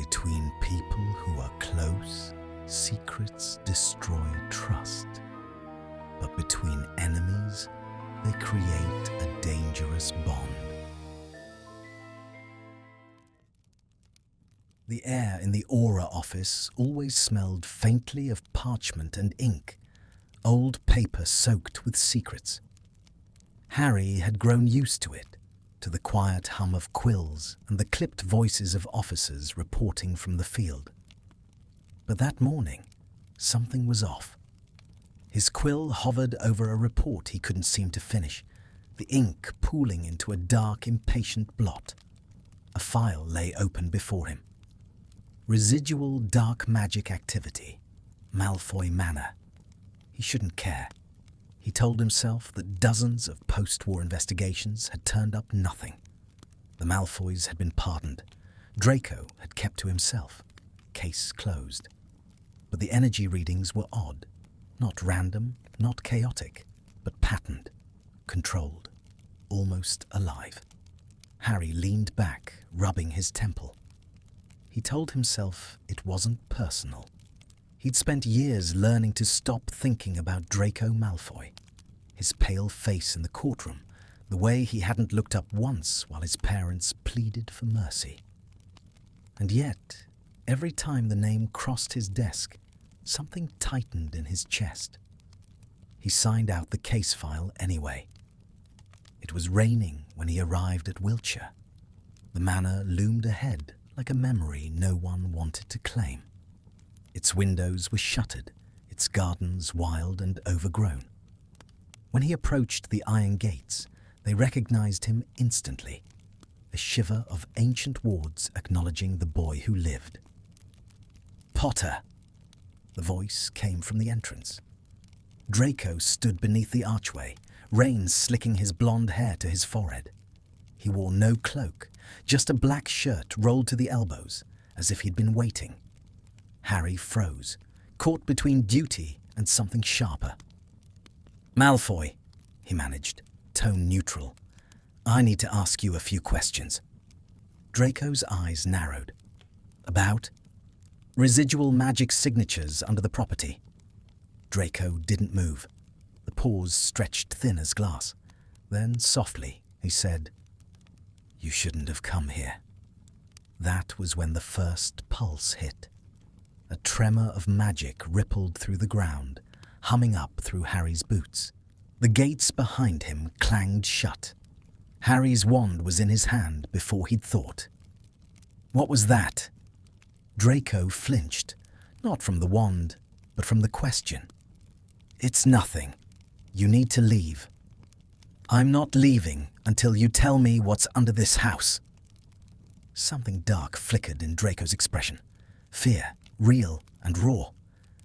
Between people who are close, secrets destroy trust. But between enemies, they create a dangerous bond. The air in the Aura office always smelled faintly of parchment and ink, old paper soaked with secrets. Harry had grown used to it, to the quiet hum of quills and the clipped voices of officers reporting from the field. But that morning, something was off. His quill hovered over a report he couldn't seem to finish, the ink pooling into a dark, impatient blot. A file lay open before him. Residual dark magic activity. Malfoy Manor. He shouldn't care. He told himself that dozens of post-war investigations had turned up nothing. The Malfoys had been pardoned. Draco had kept to himself. Case closed. But the energy readings were odd. Not random, not chaotic, but patterned, controlled, almost alive. Harry leaned back, rubbing his temple. He told himself it wasn't personal. He'd spent years learning to stop thinking about Draco Malfoy. His pale face in the courtroom, the way he hadn't looked up once while his parents pleaded for mercy. And yet, every time the name crossed his desk, something tightened in his chest. He signed out the case file anyway. It was raining when he arrived at Wiltshire. The manor loomed ahead like a memory no one wanted to claim. Its windows were shuttered, its gardens wild and overgrown. When he approached the iron gates, they recognized him instantly, a shiver of ancient wards acknowledging the boy who lived. "Potter!" The voice came from the entrance. Draco stood beneath the archway, rain slicking his blonde hair to his forehead. He wore no cloak, just a black shirt rolled to the elbows, as if he'd been waiting. Harry froze, caught between duty and something sharper. "Malfoy," he managed, tone neutral. "I need to ask you a few questions." Draco's eyes narrowed. "About?" "Residual magic signatures under the property." Draco didn't move. The pause stretched thin as glass. Then, softly, he said, "You shouldn't have come here." That was when the first pulse hit. A tremor of magic rippled through the ground, humming up through Harry's boots. The gates behind him clanged shut. Harry's wand was in his hand before he'd thought. "What was that?" Draco flinched, not from the wand, but from the question. "It's nothing. You need to leave." "I'm not leaving until you tell me what's under this house." Something dark flickered in Draco's expression. Fear, real and raw.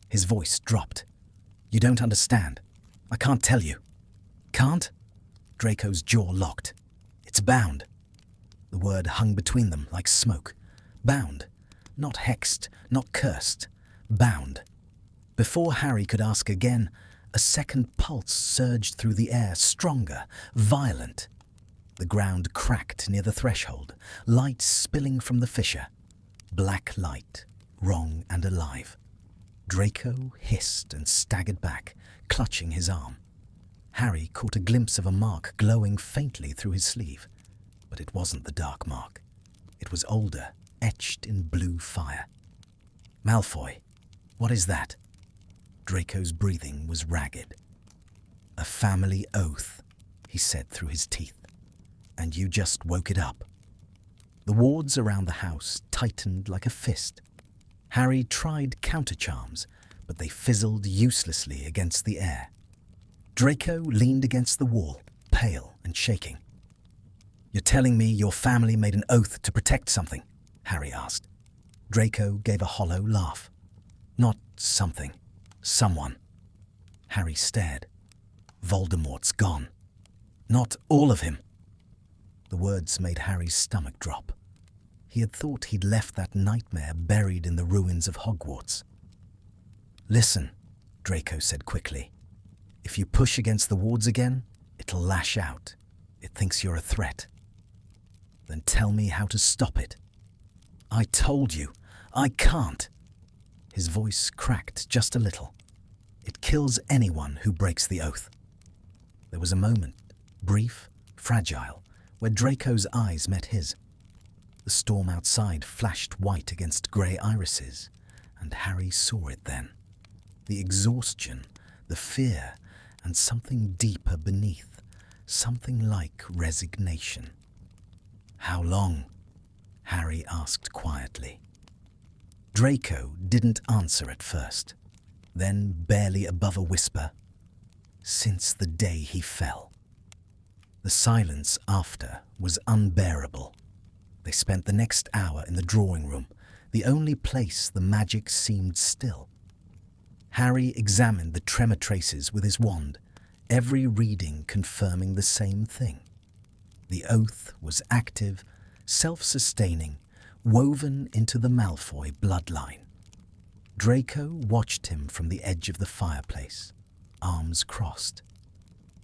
His voice dropped. "You don't understand. I can't tell you." "Can't?" Draco's jaw locked. "It's bound." The word hung between them like smoke. Bound. Not hexed, not cursed. Bound. Before Harry could ask again, a second pulse surged through the air, stronger, violent. The ground cracked near the threshold, light spilling from the fissure. Black light, wrong and alive. Draco hissed and staggered back, clutching his arm. Harry caught a glimpse of a mark glowing faintly through his sleeve. But it wasn't the dark mark. It was older, etched in blue fire. "Malfoy, what is that?" Draco's breathing was ragged. "A family oath," he said through his teeth. "And you just woke it up." The wards around the house tightened like a fist. Harry tried counter-charms, but they fizzled uselessly against the air. Draco leaned against the wall, pale and shaking. "You're telling me your family made an oath to protect something?" Harry asked. Draco gave a hollow laugh. "Not something. Someone." Harry stared. "Voldemort's gone. Not all of him." The words made Harry's stomach drop. He had thought he'd left that nightmare buried in the ruins of Hogwarts. "Listen," Draco said quickly. "If you push against the wards again, it'll lash out. It thinks you're a threat." "Then tell me how to stop it." "I told you. I can't." His voice cracked just a little. "It kills anyone who breaks the oath." There was a moment, brief, fragile, where Draco's eyes met his. The storm outside flashed white against grey irises, and Harry saw it then. The exhaustion, the fear, and something deeper beneath, something like resignation. "How long?" Harry asked quietly. Draco didn't answer at first, then barely above a whisper, "Since the day he fell." The silence after was unbearable. They spent the next hour in the drawing room, the only place the magic seemed still. Harry examined the tremor traces with his wand, every reading confirming the same thing. The oath was active, self-sustaining, woven into the Malfoy bloodline. Draco watched him from the edge of the fireplace, arms crossed.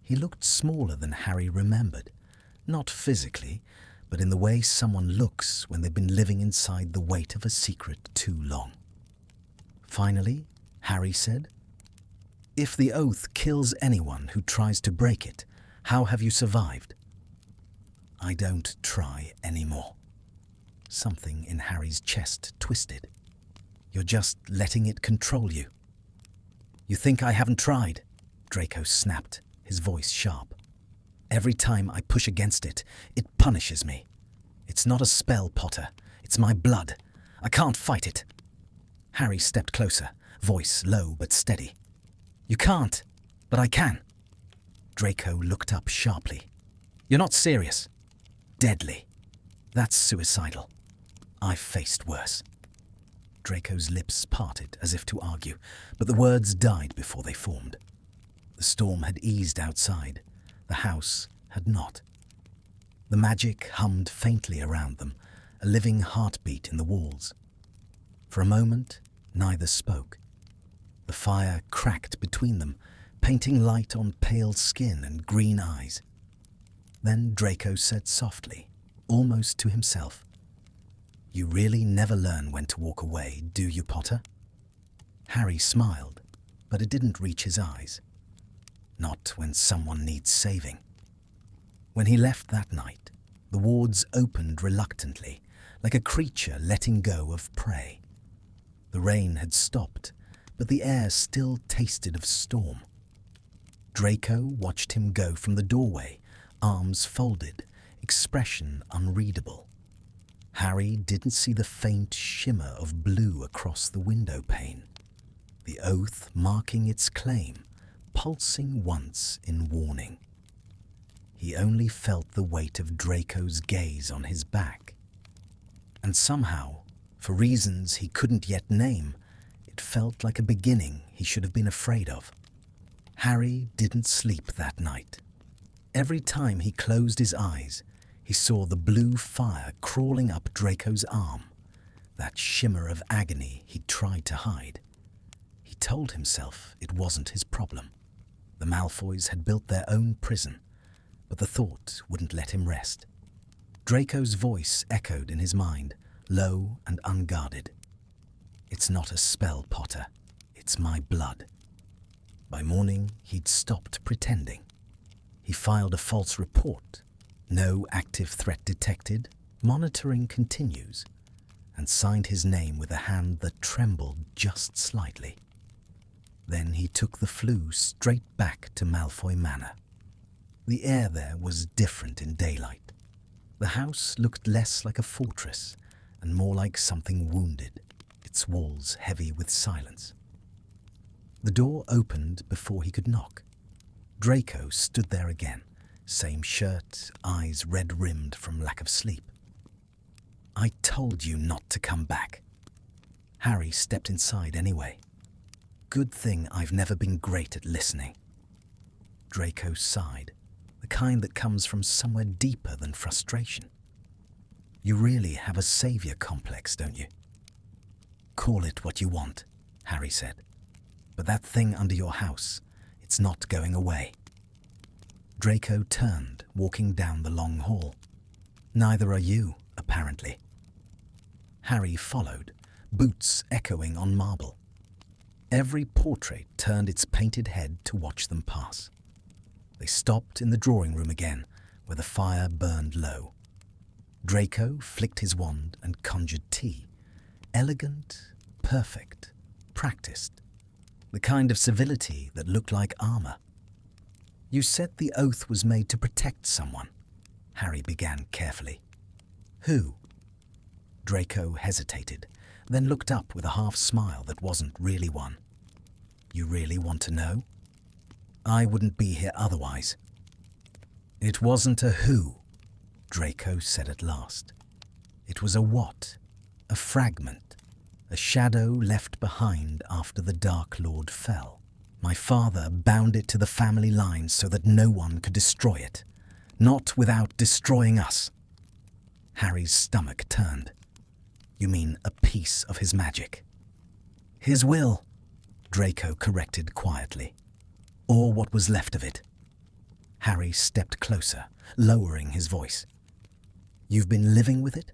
He looked smaller than Harry remembered, not physically, but in the way someone looks when they've been living inside the weight of a secret too long. Finally, Harry said, "If the oath kills anyone who tries to break it, how have you survived?" "I don't try anymore." Something in Harry's chest twisted. "You're just letting it control you." "You think I haven't tried?" Draco snapped, his voice sharp. "Every time I push against it, it punishes me. It's not a spell, Potter. It's my blood. I can't fight it." Harry stepped closer, voice low but steady. "You can't, but I can." Draco looked up sharply. "You're not serious." "Deadly. That's suicidal. I've faced worse." Draco's lips parted as if to argue, but the words died before they formed. The storm had eased outside. The house had not. The magic hummed faintly around them, a living heartbeat in the walls. For a moment, neither spoke. The fire cracked between them, painting light on pale skin and green eyes. Then Draco said softly, almost to himself, "You really never learn when to walk away, do you, Potter?" Harry smiled, but it didn't reach his eyes. Not when someone needs saving. When he left that night, the wards opened reluctantly, like a creature letting go of prey. The rain had stopped, but the air still tasted of storm. Draco watched him go from the doorway, arms folded, expression unreadable. Harry didn't see the faint shimmer of blue across the window pane, the oath marking its claim, pulsing once in warning. He only felt the weight of Draco's gaze on his back. And somehow, for reasons he couldn't yet name, it felt like a beginning he should have been afraid of. Harry didn't sleep that night. Every time he closed his eyes, he saw the blue fire crawling up Draco's arm, that shimmer of agony he tried to hide. He told himself it wasn't his problem. The Malfoys had built their own prison, but the thought wouldn't let him rest. Draco's voice echoed in his mind, low and unguarded. "It's not a spell, Potter. It's my blood." By morning, he'd stopped pretending. He filed a false report. No active threat detected. Monitoring continues. And signed his name with a hand that trembled just slightly. Then he took the flu straight back to Malfoy Manor. The air there was different in daylight. The house looked less like a fortress and more like something wounded, its walls heavy with silence. The door opened before he could knock. Draco stood there again, same shirt, eyes red-rimmed from lack of sleep. "I told you not to come back." Harry stepped inside anyway. "Good thing I've never been great at listening." Draco sighed, the kind that comes from somewhere deeper than frustration. "You really have a savior complex, don't you?" "Call it what you want," Harry said. "But that thing under your house, it's not going away." Draco turned, walking down the long hall. "Neither are you, apparently." Harry followed, boots echoing on marble. Every portrait turned its painted head to watch them pass. They stopped in the drawing room again, where the fire burned low. Draco flicked his wand and conjured tea. Elegant, perfect, practiced. The kind of civility that looked like armor. "You said the oath was made to protect someone," Harry began carefully. "Who?" Draco hesitated, then looked up with a half-smile that wasn't really one. "You really want to know? I wouldn't be here otherwise." "It wasn't a who," Draco said at last. "It was a what, a fragment, a shadow left behind after the Dark Lord fell. My father bound it to the family line so that no one could destroy it, not without destroying us." Harry's stomach turned. "You mean a piece of his magic?" "His will," Draco corrected quietly. "Or what was left of it." Harry stepped closer, lowering his voice. "You've been living with it?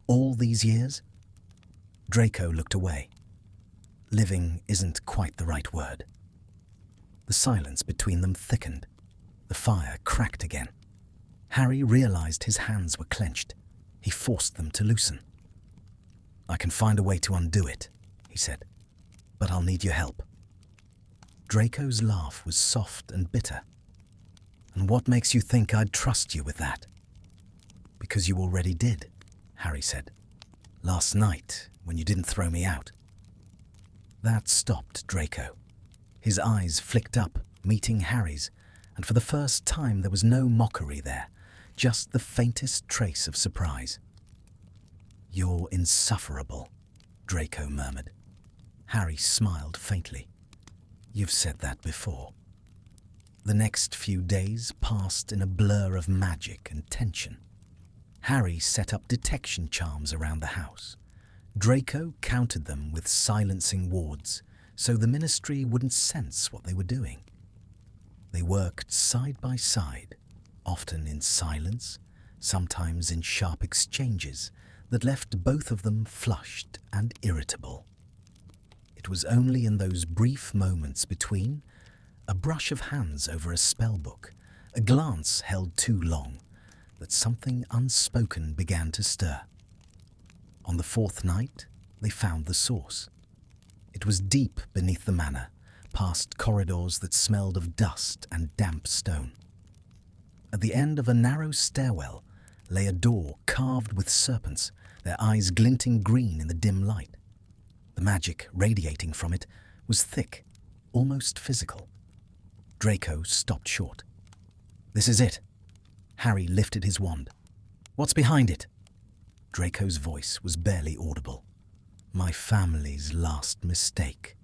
All these years?" Draco looked away. Living isn't quite the right word. The silence between them thickened. The fire cracked again. Harry realized his hands were clenched. He forced them to loosen. "I can find a way to undo it," he said, "but I'll need your help." Draco's laugh was soft and bitter. "And what makes you think I'd trust you with that?" "Because you already did," Harry said. "Last night, when you didn't throw me out." That stopped Draco. His eyes flicked up, meeting Harry's, and for the first time there was no mockery there, just the faintest trace of surprise. "You're insufferable," Draco murmured. Harry smiled faintly. "You've said that before." The next few days passed in a blur of magic and tension. Harry set up detection charms around the house. Draco countered them with silencing wards, so the Ministry wouldn't sense what they were doing. They worked side by side, often in silence, sometimes in sharp exchanges that left both of them flushed and irritable. It was only in those brief moments between, a brush of hands over a spellbook, a glance held too long, that something unspoken began to stir. On the fourth night, they found the source. It was deep beneath the manor, past corridors that smelled of dust and damp stone. At the end of a narrow stairwell lay a door carved with serpents, their eyes glinting green in the dim light. The magic radiating from it was thick, almost physical. Draco stopped short. "This is it." Harry lifted his wand. "What's behind it?" Draco's voice was barely audible. "My family's last mistake."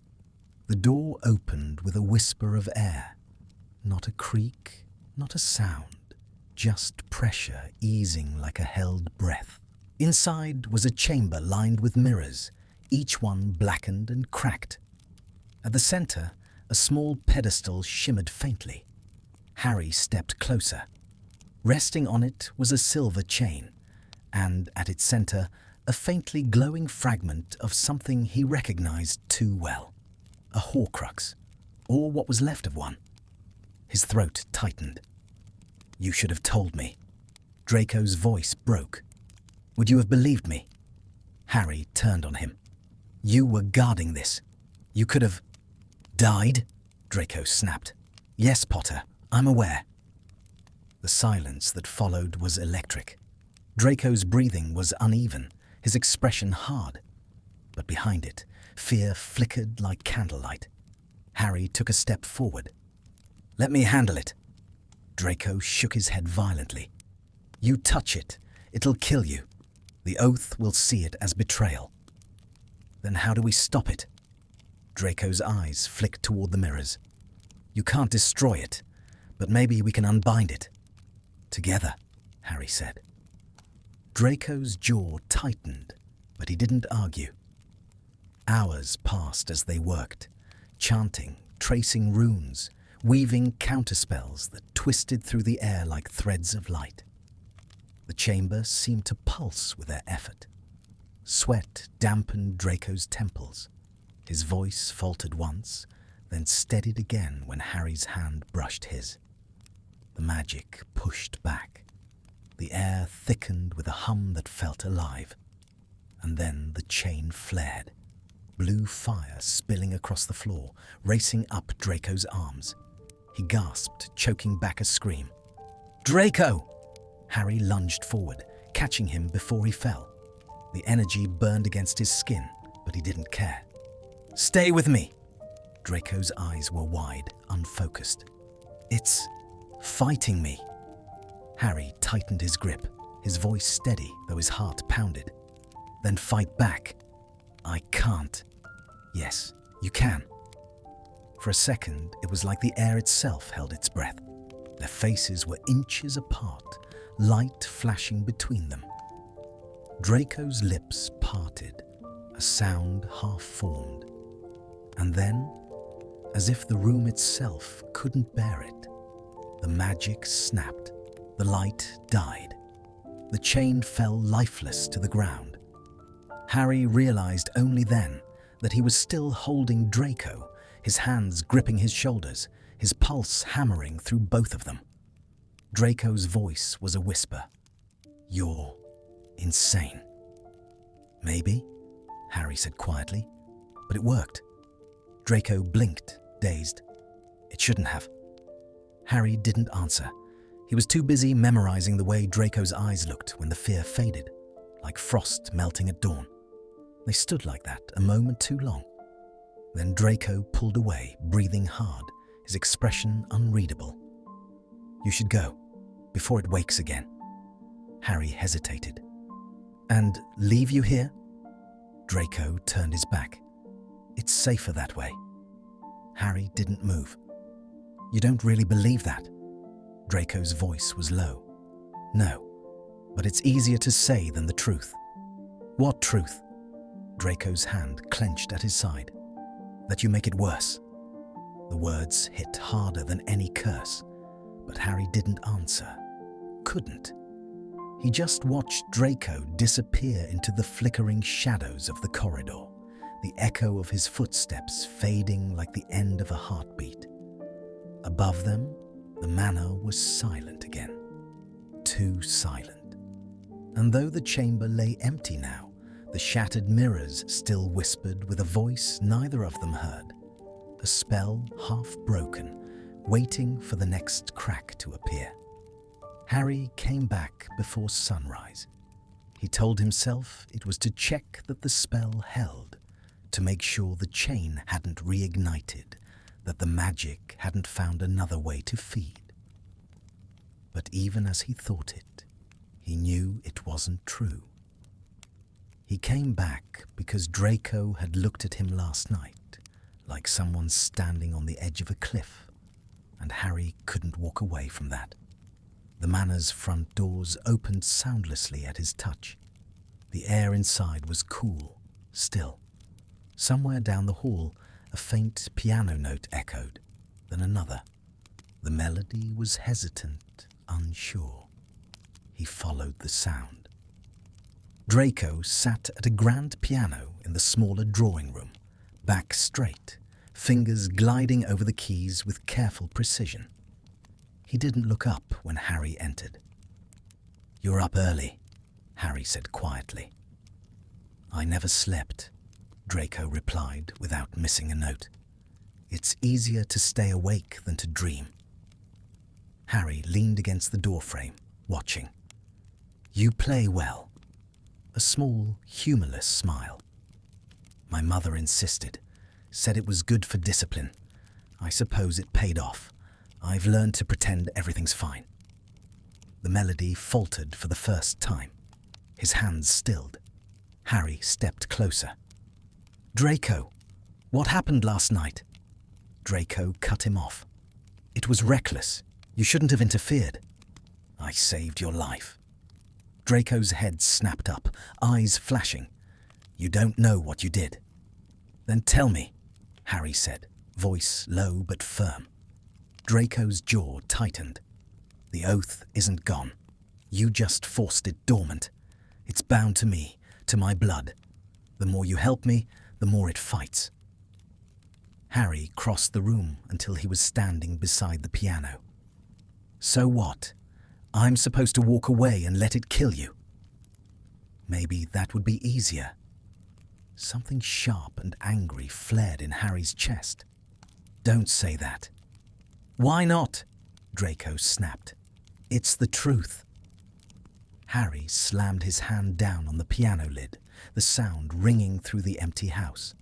The door opened with a whisper of air. Not a creak, not a sound, just pressure easing like a held breath. Inside was a chamber lined with mirrors, each one blackened and cracked. At the center, a small pedestal shimmered faintly. Harry stepped closer. Resting on it was a silver chain, and at its center, a faintly glowing fragment of something he recognized too well. A Horcrux, or what was left of one. His throat tightened. "You should have told me." Draco's voice broke. "Would you have believed me?" Harry turned on him. "You were guarding this. You could have..." "Died?" Draco snapped. "Yes, Potter, I'm aware." The silence that followed was electric. Draco's breathing was uneven, his expression hard. But behind it, fear flickered like candlelight. Harry took a step forward. "Let me handle it." Draco shook his head violently. "You touch it, it'll kill you. The oath will see it as betrayal." "Then how do we stop it?" Draco's eyes flicked toward the mirrors. "You can't destroy it, but maybe we can unbind it." "Together," Harry said. Draco's jaw tightened, but he didn't argue. Hours passed as they worked, chanting, tracing runes, weaving counterspells that twisted through the air like threads of light. The chamber seemed to pulse with their effort. Sweat dampened Draco's temples. His voice faltered once, then steadied again when Harry's hand brushed his. The magic pushed back. The air thickened with a hum that felt alive. And then the chain flared, blue fire spilling across the floor, racing up Draco's arms. He gasped, choking back a scream. "Draco!" Harry lunged forward, catching him before he fell. The energy burned against his skin, but he didn't care. "Stay with me!" Draco's eyes were wide, unfocused. "It's fighting me." Harry tightened his grip, his voice steady though his heart pounded. "Then fight back." "I can't." "Yes, you can." For a second, it was like the air itself held its breath. Their faces were inches apart, light flashing between them. Draco's lips parted, a sound half formed. And then, as if the room itself couldn't bear it, the magic snapped, the light died. The chain fell lifeless to the ground. Harry realized only then that he was still holding Draco, his hands gripping his shoulders, his pulse hammering through both of them. Draco's voice was a whisper. "You're insane." "Maybe," Harry said quietly, but it worked. Draco blinked, dazed. "It shouldn't have." Harry didn't answer. He was too busy memorizing the way Draco's eyes looked when the fear faded, like frost melting at dawn. They stood like that a moment too long. Then Draco pulled away, breathing hard, his expression unreadable. "You should go, before it wakes again." Harry hesitated. "And leave you here?" Draco turned his back. "It's safer that way." Harry didn't move. "You don't really believe that?" Draco's voice was low. "No, but it's easier to say than the truth." "What truth?" Draco's hand clenched at his side. "That you make it worse." The words hit harder than any curse, but Harry didn't answer. Couldn't. He just watched Draco disappear into the flickering shadows of the corridor, the echo of his footsteps fading like the end of a heartbeat. Above them, the manor was silent again. Too silent. And though the chamber lay empty now, the shattered mirrors still whispered with a voice neither of them heard, a spell half broken, waiting for the next crack to appear. Harry came back before sunrise. He told himself it was to check that the spell held, to make sure the chain hadn't reignited, that the magic hadn't found another way to feed. But even as he thought it, he knew it wasn't true. He came back because Draco had looked at him last night, like someone standing on the edge of a cliff, and Harry couldn't walk away from that. The manor's front doors opened soundlessly at his touch. The air inside was cool, still. Somewhere down the hall, a faint piano note echoed, then another. The melody was hesitant, unsure. He followed the sound. Draco sat at a grand piano in the smaller drawing room, back straight, fingers gliding over the keys with careful precision. He didn't look up when Harry entered. "You're up early," Harry said quietly. "I never slept," Draco replied without missing a note. "It's easier to stay awake than to dream." Harry leaned against the doorframe, watching. "You play well." A small, humorless smile. "My mother insisted, said it was good for discipline. I suppose it paid off. I've learned to pretend everything's fine." The melody faltered for the first time. His hands stilled. Harry stepped closer. "Draco, what happened last night?" Draco cut him off. "It was reckless. You shouldn't have interfered." "I saved your life." Draco's head snapped up, eyes flashing. "You don't know what you did." "Then tell me," Harry said, voice low but firm. Draco's jaw tightened. "The oath isn't gone. You just forced it dormant. It's bound to me, to my blood. The more you help me, the more it fights. Harry crossed the room until he was standing beside the piano. So what? I'm supposed to walk away and let it kill you? Maybe that would be easier. Something sharp and angry flared in Harry's chest. Don't say that. Why not? Draco snapped. It's the truth. Harry slammed his hand down on the piano lid, the sound ringing through the empty house.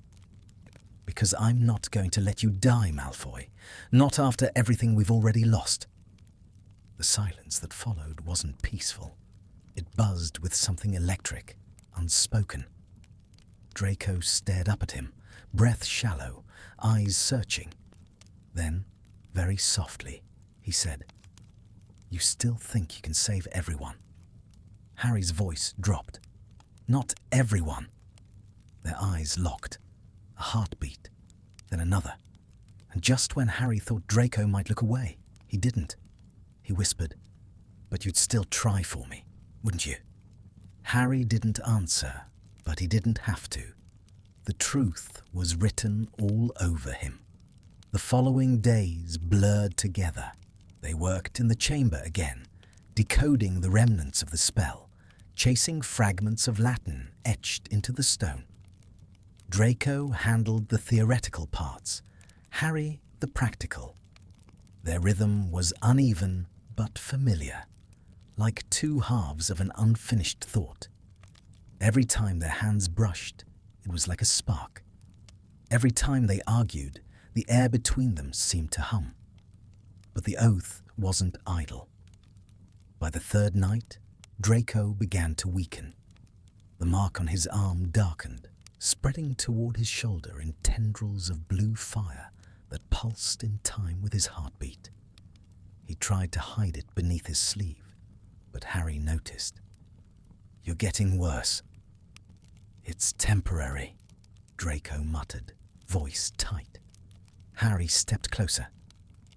Because I'm not going to let you die, Malfoy. Not after everything we've already lost. The silence that followed wasn't peaceful. It buzzed with something electric, unspoken. Draco stared up at him, breath shallow, eyes searching. Then, very softly, he said, "You still think you can save everyone?" Harry's voice dropped. Not everyone. Their eyes locked. A heartbeat, then another. And just when Harry thought Draco might look away, he didn't. He whispered, "But you'd still try for me, wouldn't you?" Harry didn't answer, but he didn't have to. The truth was written all over him. The following days blurred together. They worked in the chamber again, decoding the remnants of the spell, chasing fragments of Latin etched into the stone. Draco handled the theoretical parts, Harry the practical. Their rhythm was uneven but familiar, like two halves of an unfinished thought. Every time their hands brushed, it was like a spark. Every time they argued, the air between them seemed to hum. But the oath wasn't idle. By the third night, Draco began to weaken. The mark on his arm darkened, spreading toward his shoulder in tendrils of blue fire that pulsed in time with his heartbeat. He tried to hide it beneath his sleeve, but Harry noticed. "You're getting worse." "It's temporary," Draco muttered, voice tight. Harry stepped closer.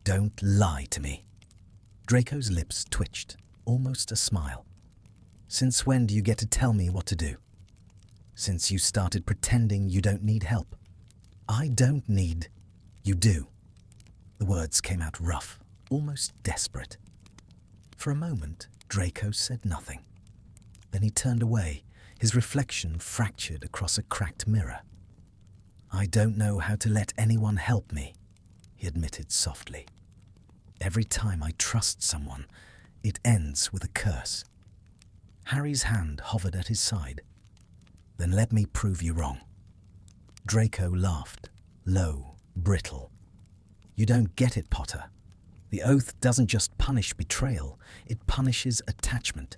"Don't lie to me." Draco's lips twitched, almost a smile. "Since when do you get to tell me what to do?" "Since you started pretending you don't need help." "I don't need..." "You do." The words came out rough, almost desperate. For a moment, Draco said nothing. Then he turned away, his reflection fractured across a cracked mirror. "I don't know how to let anyone help me," he admitted softly. "Every time I trust someone, it ends with a curse." Harry's hand hovered at his side. "Then let me prove you wrong." Draco laughed, low, brittle. "You don't get it, Potter. The oath doesn't just punish betrayal, it punishes attachment.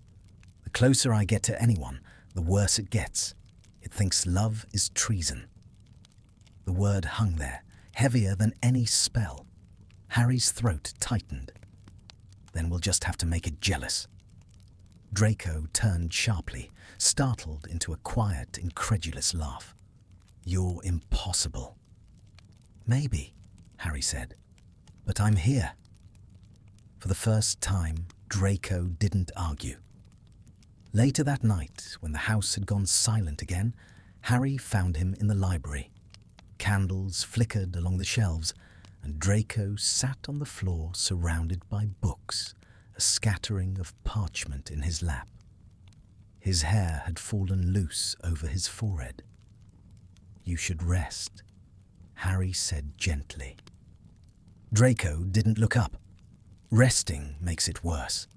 The closer I get to anyone, the worse it gets. It thinks love is treason." The word hung there, heavier than any spell. Harry's throat tightened. "Then we'll just have to make it jealous." Draco turned sharply, startled into a quiet, incredulous laugh. "You're impossible." "Maybe," Harry said, "but I'm here." For the first time, Draco didn't argue. Later that night, when the house had gone silent again, Harry found him in the library. Candles flickered along the shelves, and Draco sat on the floor surrounded by books, a scattering of parchment in his lap. His hair had fallen loose over his forehead. "You should rest," Harry said gently. Draco didn't look up. "Resting makes it worse.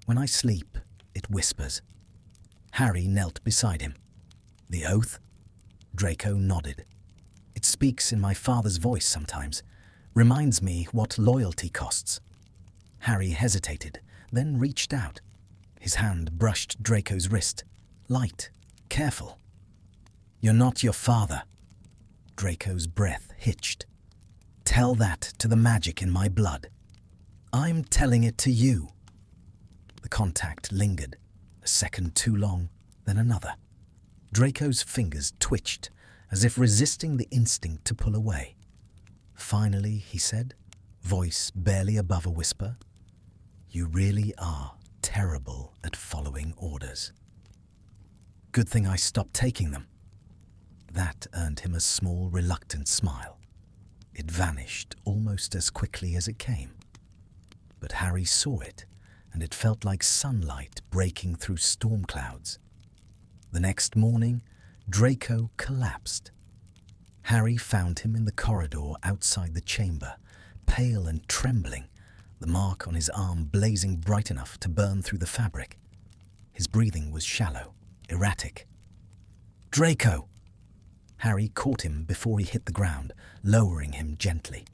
When I sleep, it whispers." Harry knelt beside him. "The oath?" Draco nodded. "It speaks in my father's voice sometimes. Reminds me what loyalty costs." Harry hesitated, then reached out. His hand brushed Draco's wrist. Light, careful. "You're not your father." Draco's breath hitched. "Tell that to the magic in my blood." "I'm telling it to you." The contact lingered, a second too long, then another. Draco's fingers twitched, as if resisting the instinct to pull away. Finally, he said, voice barely above a whisper, "You really are terrible at following orders." "Good thing I stopped taking them." That earned him a small, reluctant smile. It vanished almost as quickly as it came. But Harry saw it, and it felt like sunlight breaking through storm clouds. The next morning, Draco collapsed. Harry found him in the corridor outside the chamber, pale and trembling, the mark on his arm blazing bright enough to burn through the fabric. His breathing was shallow, erratic. "Draco!" Harry caught him before he hit the ground, lowering him gently.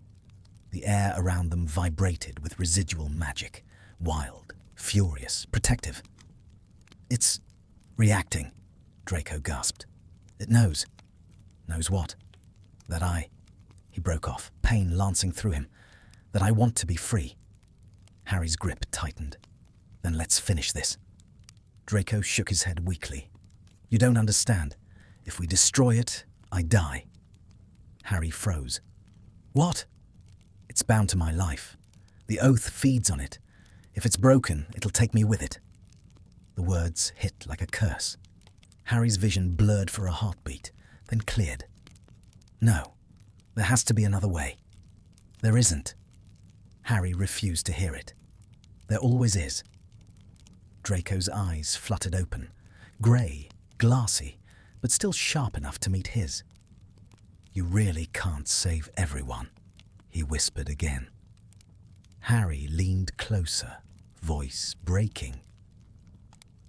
The air around them vibrated with residual magic, wild, furious, protective. "It's reacting," Draco gasped. "It knows." "Knows what?" "That he broke off, pain lancing through him. "That I want to be free." Harry's grip tightened. "Then let's finish this." Draco shook his head weakly. "You don't understand. If we destroy it, I die." Harry froze. "What?" "It's bound to my life. The oath feeds on it. If it's broken, it'll take me with it." The words hit like a curse. Harry's vision blurred for a heartbeat, then cleared. "No, there has to be another way." "There isn't." Harry refused to hear it. "There always is." Draco's eyes fluttered open, grey, glassy, but still sharp enough to meet his. "You really can't save everyone," he whispered again. Harry leaned closer, voice breaking.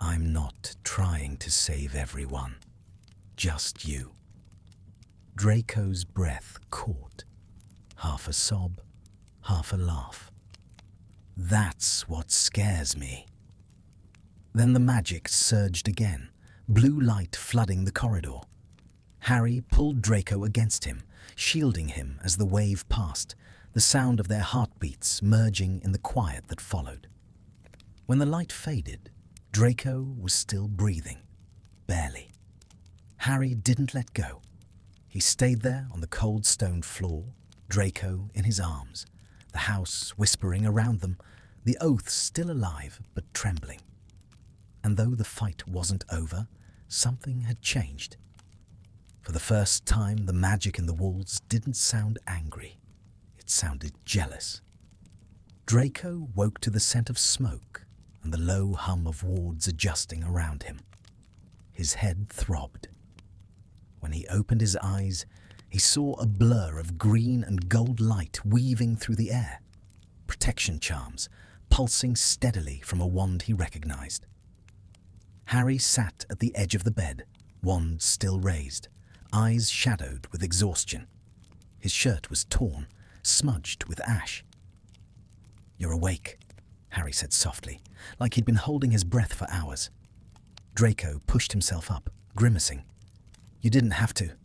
"I'm not trying to save everyone, just you." Draco's breath caught, half a sob, half a laugh. "That's what scares me." Then the magic surged again, blue light flooding the corridor. Harry pulled Draco against him, shielding him as the wave passed, the sound of their heartbeats merging in the quiet that followed. When the light faded, Draco was still breathing, barely. Harry didn't let go. He stayed there on the cold stone floor, Draco in his arms, the house whispering around them, the oath still alive but trembling. And though the fight wasn't over, something had changed. For the first time, the magic in the walls didn't sound angry. It sounded jealous. Draco woke to the scent of smoke and the low hum of wards adjusting around him. His head throbbed. When he opened his eyes, he saw a blur of green and gold light weaving through the air. Protection charms, pulsing steadily from a wand he recognized. Harry sat at the edge of the bed, wand still raised, eyes shadowed with exhaustion. His shirt was torn, smudged with ash. "You're awake," Harry said softly, like he'd been holding his breath for hours. Draco pushed himself up, grimacing. "You didn't have to."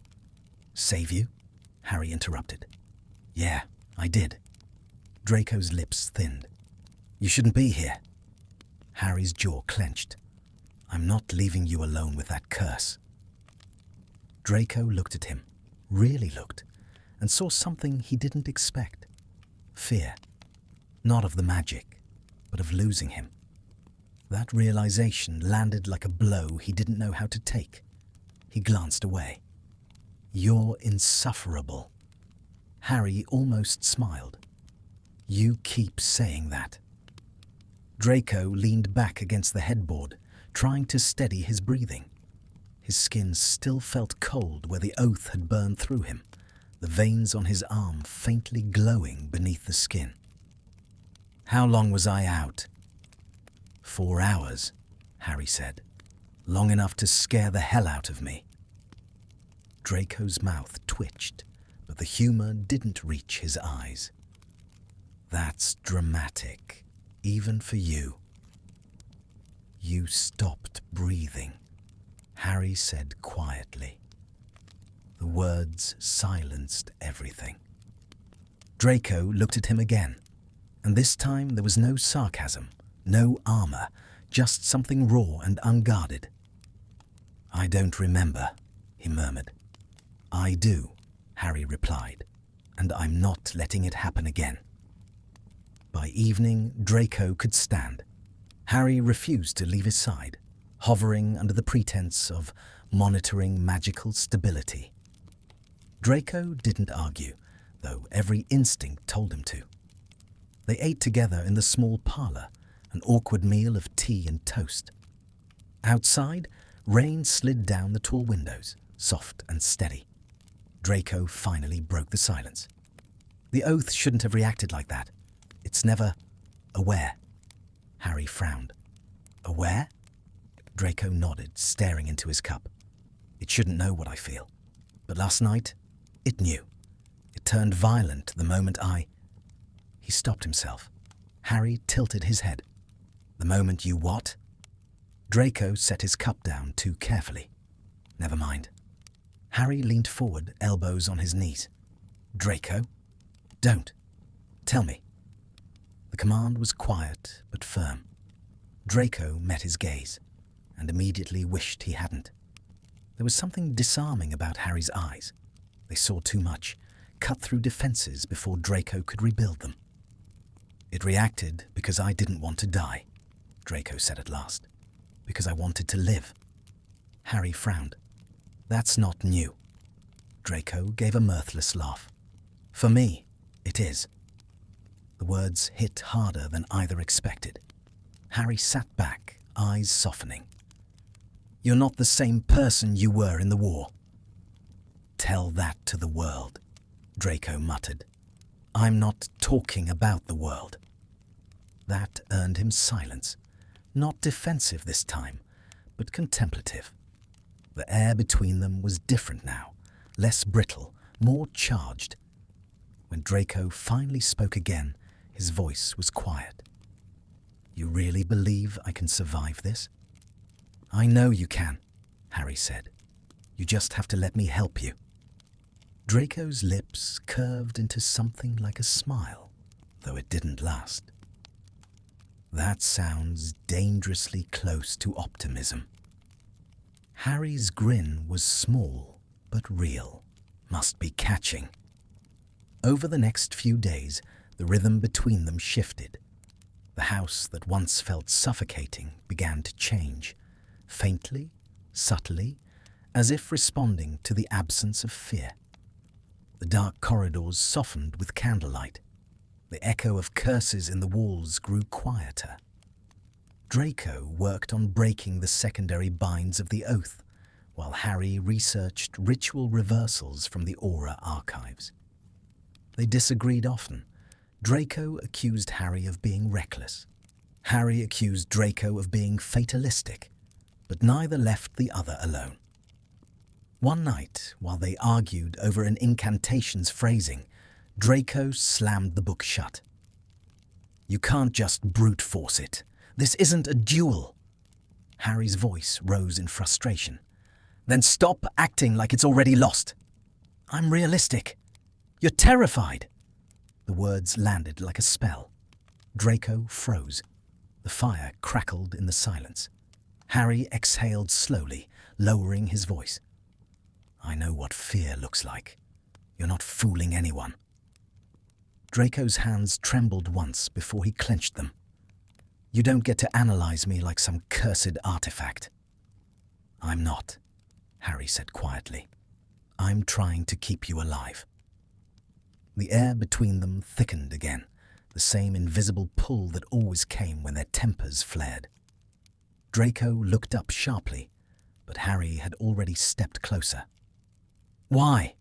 "Save you?" Harry interrupted. "Yeah, I did." Draco's lips thinned. "You shouldn't be here." Harry's jaw clenched. "I'm not leaving you alone with that curse." Draco looked at him, really looked, and saw something he didn't expect. Fear. Not of the magic, but of losing him. That realization landed like a blow he didn't know how to take. He glanced away. "You're insufferable." Harry almost smiled. "You keep saying that." Draco leaned back against the headboard, trying to steady his breathing. His skin still felt cold where the oath had burned through him, the veins on his arm faintly glowing beneath the skin. "How long was I out?" 4 hours, Harry said. "Long enough to scare the hell out of me." Draco's mouth twitched, but the humor didn't reach his eyes. "That's dramatic, even for you." "You stopped breathing," Harry said quietly. The words silenced everything. Draco looked at him again, and this time there was no sarcasm, no armor, just something raw and unguarded. "I don't remember," he murmured. "I do," Harry replied, "and I'm not letting it happen again." By evening, Draco could stand. Harry refused to leave his side, hovering under the pretense of monitoring magical stability. Draco didn't argue, though every instinct told him to. They ate together in the small parlour, an awkward meal of tea and toast. Outside, rain slid down the tall windows, soft and steady. Draco finally broke the silence. The oath shouldn't have reacted like that. It's never aware. Harry frowned. Aware? Draco nodded, staring into his cup. It shouldn't know what I feel. But last night, it knew. It turned violent the moment He stopped himself. Harry tilted his head. The moment you what? Draco set his cup down too carefully. Never mind. Harry leaned forward, elbows on his knees. Draco? Don't. Tell me. The command was quiet but firm. Draco met his gaze and immediately wished he hadn't. There was something disarming about Harry's eyes. They saw too much, cut through defenses before Draco could rebuild them. It reacted because I didn't want to die, Draco said at last. Because I wanted to live. Harry frowned. That's not new. Draco gave a mirthless laugh. For me, it is. The words hit harder than either expected. Harry sat back, eyes softening. You're not the same person you were in the war. Tell that to the world, Draco muttered. I'm not talking about the world. That earned him silence, not defensive this time, but contemplative. The air between them was different now, less brittle, more charged. When Draco finally spoke again, his voice was quiet. You really believe I can survive this? I know you can, Harry said. You just have to let me help you. Draco's lips curved into something like a smile, though it didn't last. That sounds dangerously close to optimism. Harry's grin was small but real. Must be catching. Over the next few days, the rhythm between them shifted. The house that once felt suffocating began to change, faintly, subtly, as if responding to the absence of fear. The dark corridors softened with candlelight. The echo of curses in the walls grew quieter. Draco worked on breaking the secondary binds of the oath, while Harry researched ritual reversals from the Aura archives. They disagreed often. Draco accused Harry of being reckless. Harry accused Draco of being fatalistic, but neither left the other alone. One night, while they argued over an incantation's phrasing, Draco slammed the book shut. You can't just brute force it. This isn't a duel. Harry's voice rose in frustration. Then stop acting like it's already lost. I'm realistic. You're terrified. The words landed like a spell. Draco froze. The fire crackled in the silence. Harry exhaled slowly, lowering his voice. I know what fear looks like. You're not fooling anyone. Draco's hands trembled once before he clenched them. You don't get to analyze me like some cursed artifact. I'm not, Harry said quietly. I'm trying to keep you alive. The air between them thickened again, the same invisible pull that always came when their tempers flared. Draco looked up sharply, but Harry had already stepped closer. Why?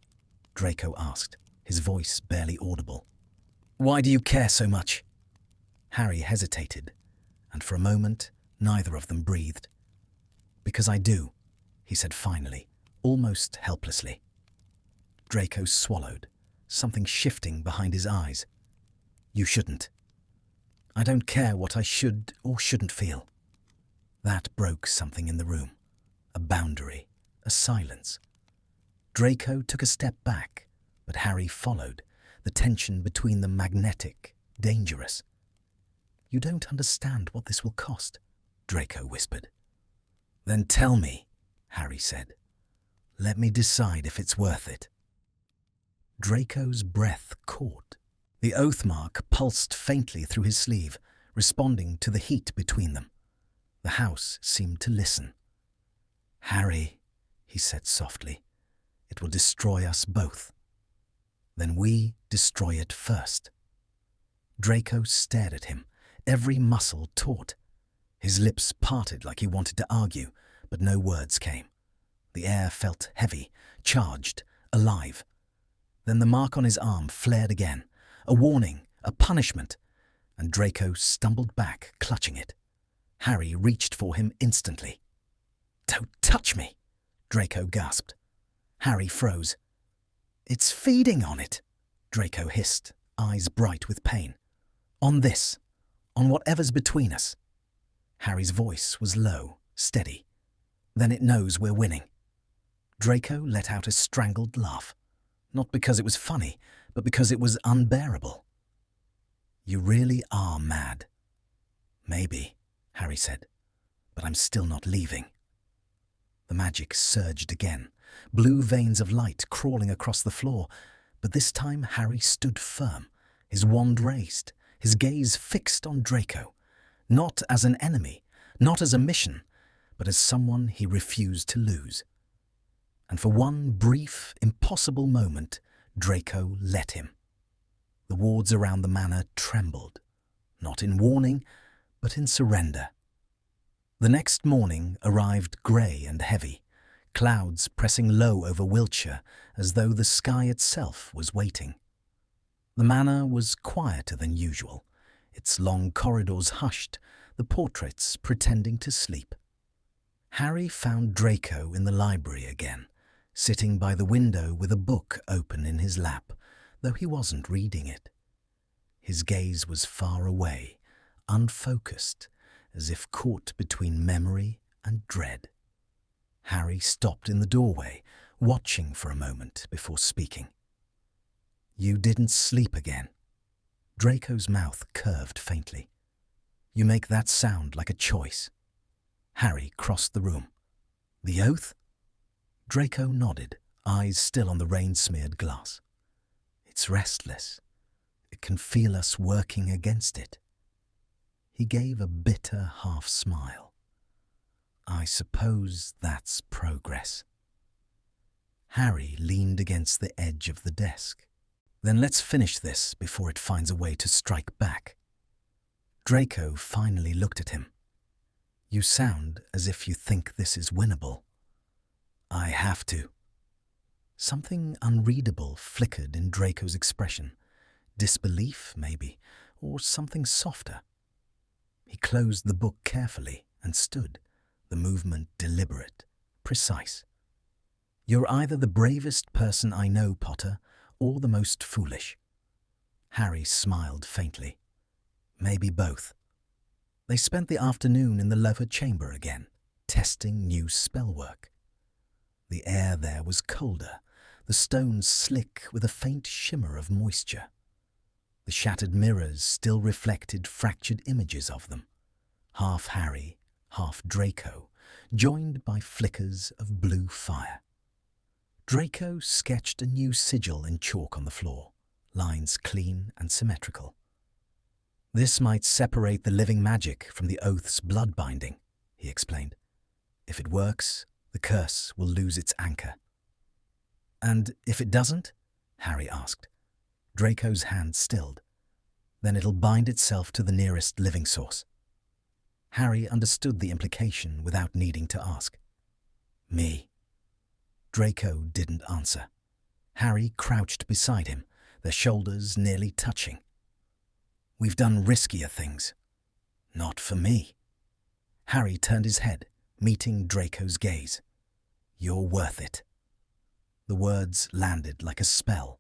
Draco asked, his voice barely audible. Why do you care so much? Harry hesitated, and for a moment neither of them breathed. Because I do, he said finally, almost helplessly. Draco swallowed, something shifting behind his eyes. You shouldn't. I don't care what I should or shouldn't feel. That broke something in the room, a boundary, a silence. Draco took a step back, but Harry followed, the tension between them magnetic, dangerous. You don't understand what this will cost, Draco whispered. Then tell me, Harry said. Let me decide if it's worth it. Draco's breath caught. The oath mark pulsed faintly through his sleeve, responding to the heat between them. The house seemed to listen. Harry, he said softly, It will destroy us both. Then we destroy it first." Draco stared at him, every muscle taut. His lips parted like he wanted to argue, but no words came. The air felt heavy, charged, alive. Then the mark on his arm flared again, a warning, a punishment, and Draco stumbled back, clutching it. Harry reached for him instantly. "Don't touch me," Draco gasped. Harry froze. "It's feeding on it," Draco hissed, eyes bright with pain. "On this, on whatever's between us." Harry's voice was low, steady. "Then it knows we're winning." Draco let out a strangled laugh, not because it was funny, but because it was unbearable. "You really are mad." "Maybe," Harry said, "but I'm still not leaving." The magic surged again, blue veins of light crawling across the floor, but this time Harry stood firm, his wand raised, his gaze fixed on Draco, not as an enemy, not as a mission, but as someone he refused to lose. And for one brief, impossible moment, Draco let him. The wards around the manor trembled, not in warning, but in surrender. The next morning arrived grey and heavy, clouds pressing low over Wiltshire as though the sky itself was waiting. The manor was quieter than usual, its long corridors hushed, the portraits pretending to sleep. Harry found Draco in the library again, sitting by the window with a book open in his lap, though he wasn't reading it. His gaze was far away, unfocused, as if caught between memory and dread. Harry stopped in the doorway, watching for a moment before speaking. "You didn't sleep again." Draco's mouth curved faintly. "You make that sound like a choice." Harry crossed the room. "The oath?" Draco nodded, eyes still on the rain-smeared glass. "It's restless. It can feel us working against it." He gave a bitter half-smile. "I suppose that's progress." Harry leaned against the edge of the desk. "Then let's finish this before it finds a way to strike back." Draco finally looked at him. "You sound as if you think this is winnable." "I have to." Something unreadable flickered in Draco's expression. Disbelief, maybe, or something softer. He closed the book carefully and stood, the movement deliberate, precise. "You're either the bravest person I know, Potter, or the most foolish." Harry smiled faintly. "Maybe both." They spent the afternoon in the lower chamber again, testing new spellwork. The air there was colder, the stones slick with a faint shimmer of moisture. The shattered mirrors still reflected fractured images of them, half Harry, half Draco, joined by flickers of blue fire. Draco sketched a new sigil in chalk on the floor, lines clean and symmetrical. "This might separate the living magic from the oath's blood binding," he explained. "If it works, the curse will lose its anchor." "And if it doesn't?" Harry asked. Draco's hand stilled. "Then it'll bind itself to the nearest living source." Harry understood the implication without needing to ask. "Me?" Draco didn't answer. Harry crouched beside him, their shoulders nearly touching. "We've done riskier things." "Not for me." Harry turned his head, meeting Draco's gaze. "You're worth it." The words landed like a spell.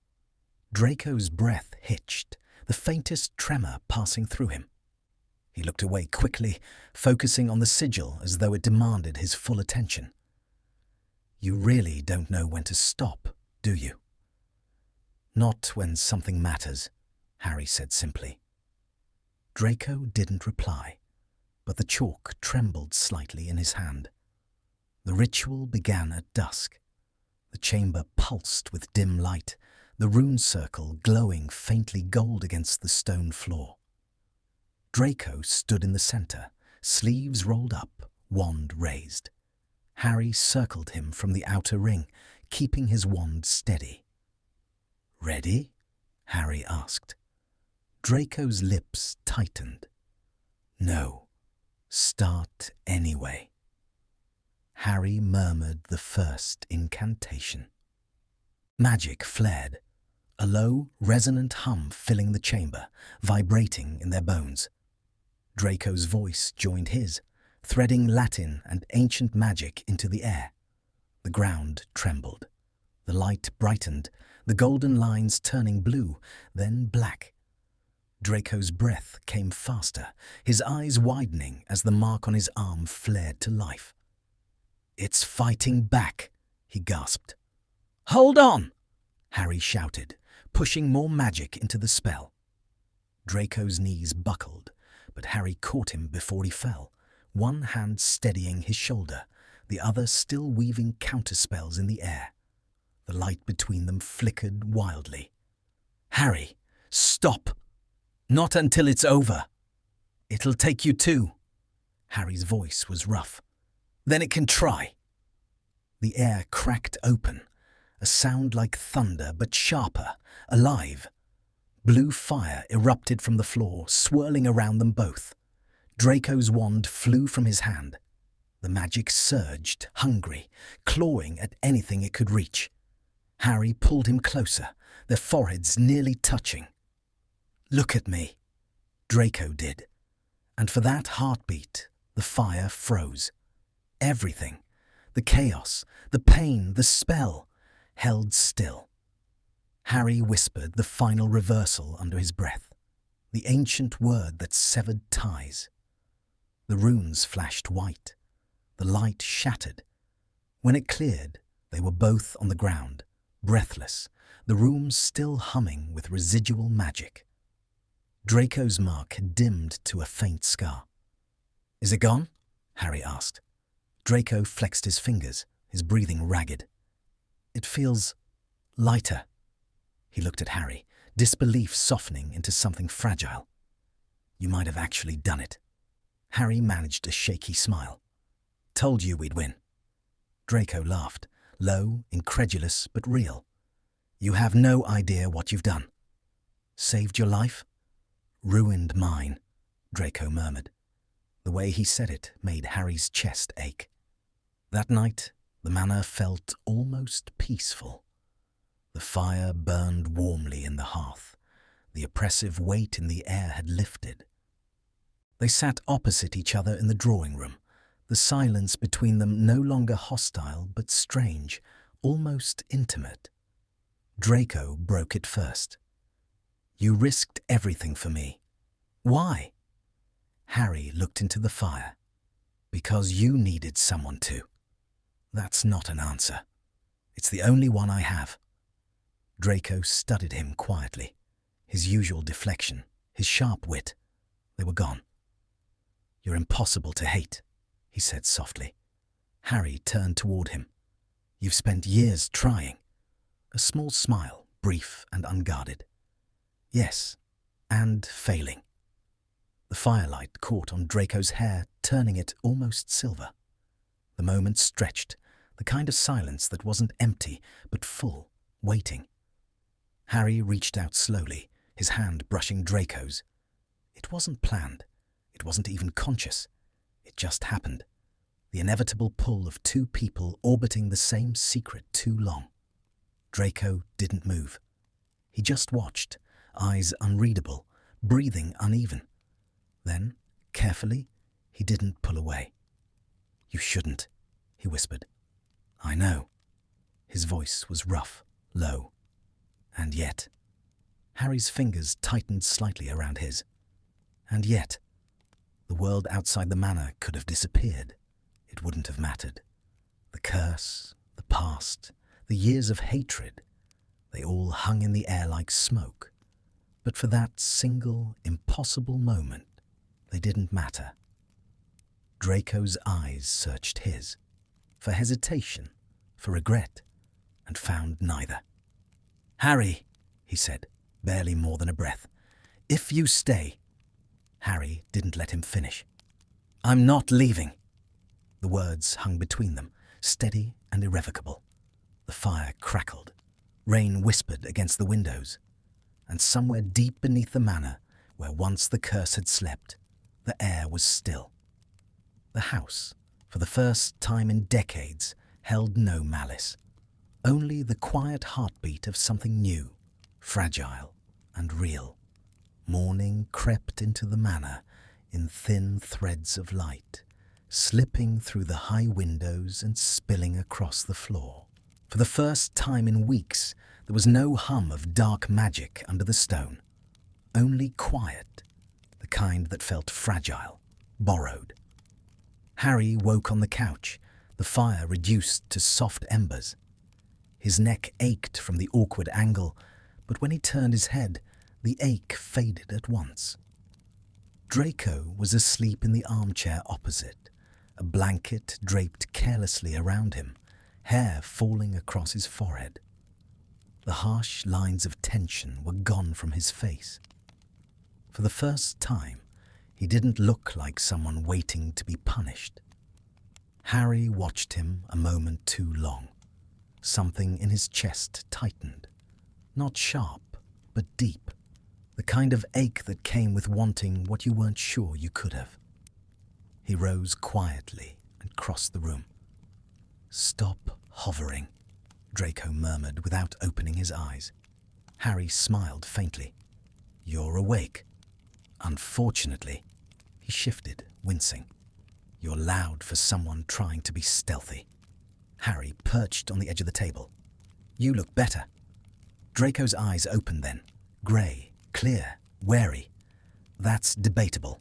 Draco's breath hitched, the faintest tremor passing through him. He looked away quickly, focusing on the sigil as though it demanded his full attention. "You really don't know when to stop, do you?" "Not when something matters," Harry said simply. Draco didn't reply, but the chalk trembled slightly in his hand. The ritual began at dusk. The chamber pulsed with dim light, the rune circle glowing faintly gold against the stone floor. Draco stood in the center, sleeves rolled up, wand raised. Harry circled him from the outer ring, keeping his wand steady. "Ready?" Harry asked. Draco's lips tightened. "No, start anyway." Harry murmured the first incantation. Magic flared, a low, resonant hum filling the chamber, vibrating in their bones. Draco's voice joined his, threading Latin and ancient magic into the air. The ground trembled. The light brightened, the golden lines turning blue, then black. Draco's breath came faster, his eyes widening as the mark on his arm flared to life. "It's fighting back," he gasped. "Hold on!" Harry shouted, pushing more magic into the spell. Draco's knees buckled, but Harry caught him before he fell, one hand steadying his shoulder, the other still weaving counterspells in the air. The light between them flickered wildly. "Harry, stop! Not until it's over. It'll take you too." Harry's voice was rough. "Then it can try." The air cracked open, a sound like thunder but sharper, alive. Blue fire erupted from the floor, swirling around them both. Draco's wand flew from his hand. The magic surged, hungry, clawing at anything it could reach. Harry pulled him closer, their foreheads nearly touching. "Look at me," Draco did, and for that heartbeat, the fire froze. Everything, the chaos, the pain, the spell, held still. Harry whispered the final reversal under his breath, the ancient word that severed ties. The runes flashed white. The light shattered. When it cleared, they were both on the ground, breathless, the room still humming with residual magic. Draco's mark had dimmed to a faint scar. "Is it gone?" Harry asked. Draco flexed his fingers, his breathing ragged. "It feels lighter." He looked at Harry, disbelief softening into something fragile. "You might have actually done it." Harry managed a shaky smile. "Told you we'd win." Draco laughed, low, incredulous, but real. "You have no idea what you've done." "Saved your life?" "Ruined mine," Draco murmured. The way he said it made Harry's chest ache. That night, the manor felt almost peaceful. The fire burned warmly in the hearth. The oppressive weight in the air had lifted. They sat opposite each other in the drawing room, the silence between them no longer hostile but strange, almost intimate. Draco broke it first. "You risked everything for me. Why?" Harry looked into the fire. "Because you needed someone to." "That's not an answer. It's the only one I have." Draco studied him quietly. His usual deflection, his sharp wit, they were gone. "You're impossible to hate," he said softly. Harry turned toward him. "You've spent years trying." A small smile, brief and unguarded. "Yes, and failing." The firelight caught on Draco's hair, turning it almost silver. The moment stretched, the kind of silence that wasn't empty, but full, waiting. Harry reached out slowly, his hand brushing Draco's. It wasn't planned. It wasn't even conscious. It just happened. The inevitable pull of two people orbiting the same secret too long. Draco didn't move. He just watched, eyes unreadable, breathing uneven. Then, carefully, he didn't pull away. "You shouldn't," he whispered. "I know." His voice was rough, low. "And yet." Harry's fingers tightened slightly around his. "And yet." The world outside the manor could have disappeared. It wouldn't have mattered. The curse, the past, the years of hatred, they all hung in the air like smoke. But for that single, impossible moment, they didn't matter. Draco's eyes searched his, for hesitation, for regret, and found neither. "Harry," he said, barely more than a breath, "if you stay." Harry didn't let him finish. "I'm not leaving." The words hung between them, steady and irrevocable. The The fire crackled. Rain whispered against the windows. And somewhere deep beneath the manor, where once the curse had slept, the air was still. The house, for the first time in decades, held no malice. Only the quiet heartbeat of something new, fragile and real. Morning crept into the manor in thin threads of light, slipping through the high windows and spilling across the floor. For the first time in weeks, there was no hum of dark magic under the stone. Only quiet, the kind that felt fragile, borrowed. Harry woke on the couch, the fire reduced to soft embers. His neck ached from the awkward angle, but when he turned his head, the ache faded at once. Draco was asleep in the armchair opposite, a blanket draped carelessly around him, hair falling across his forehead. The harsh lines of tension were gone from his face. For the first time, he didn't look like someone waiting to be punished. Harry watched him a moment too long. Something in his chest tightened. Not sharp, but deep. The kind of ache that came with wanting what you weren't sure you could have. He rose quietly and crossed the room. "Stop hovering," Draco murmured without opening his eyes. Harry smiled faintly. "You're awake." "Unfortunately." He shifted, wincing. "You're loud for someone trying to be stealthy." Harry perched on the edge of the table. "You look better." Draco's eyes opened then, grey, clear, wary. "That's debatable."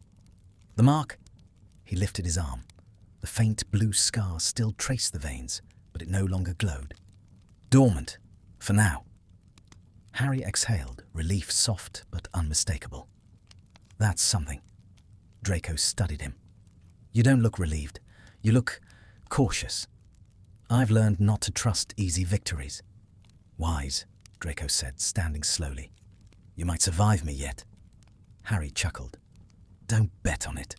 "The mark?" He lifted his arm. The faint blue scar still traced the veins, but it no longer glowed. "Dormant, for now." Harry exhaled, relief soft but unmistakable. "That's something." Draco studied him. "You don't look relieved. You look cautious. I've learned not to trust easy victories." "Wise," Draco said, standing slowly. "You might survive me yet." Harry chuckled. "Don't bet on it."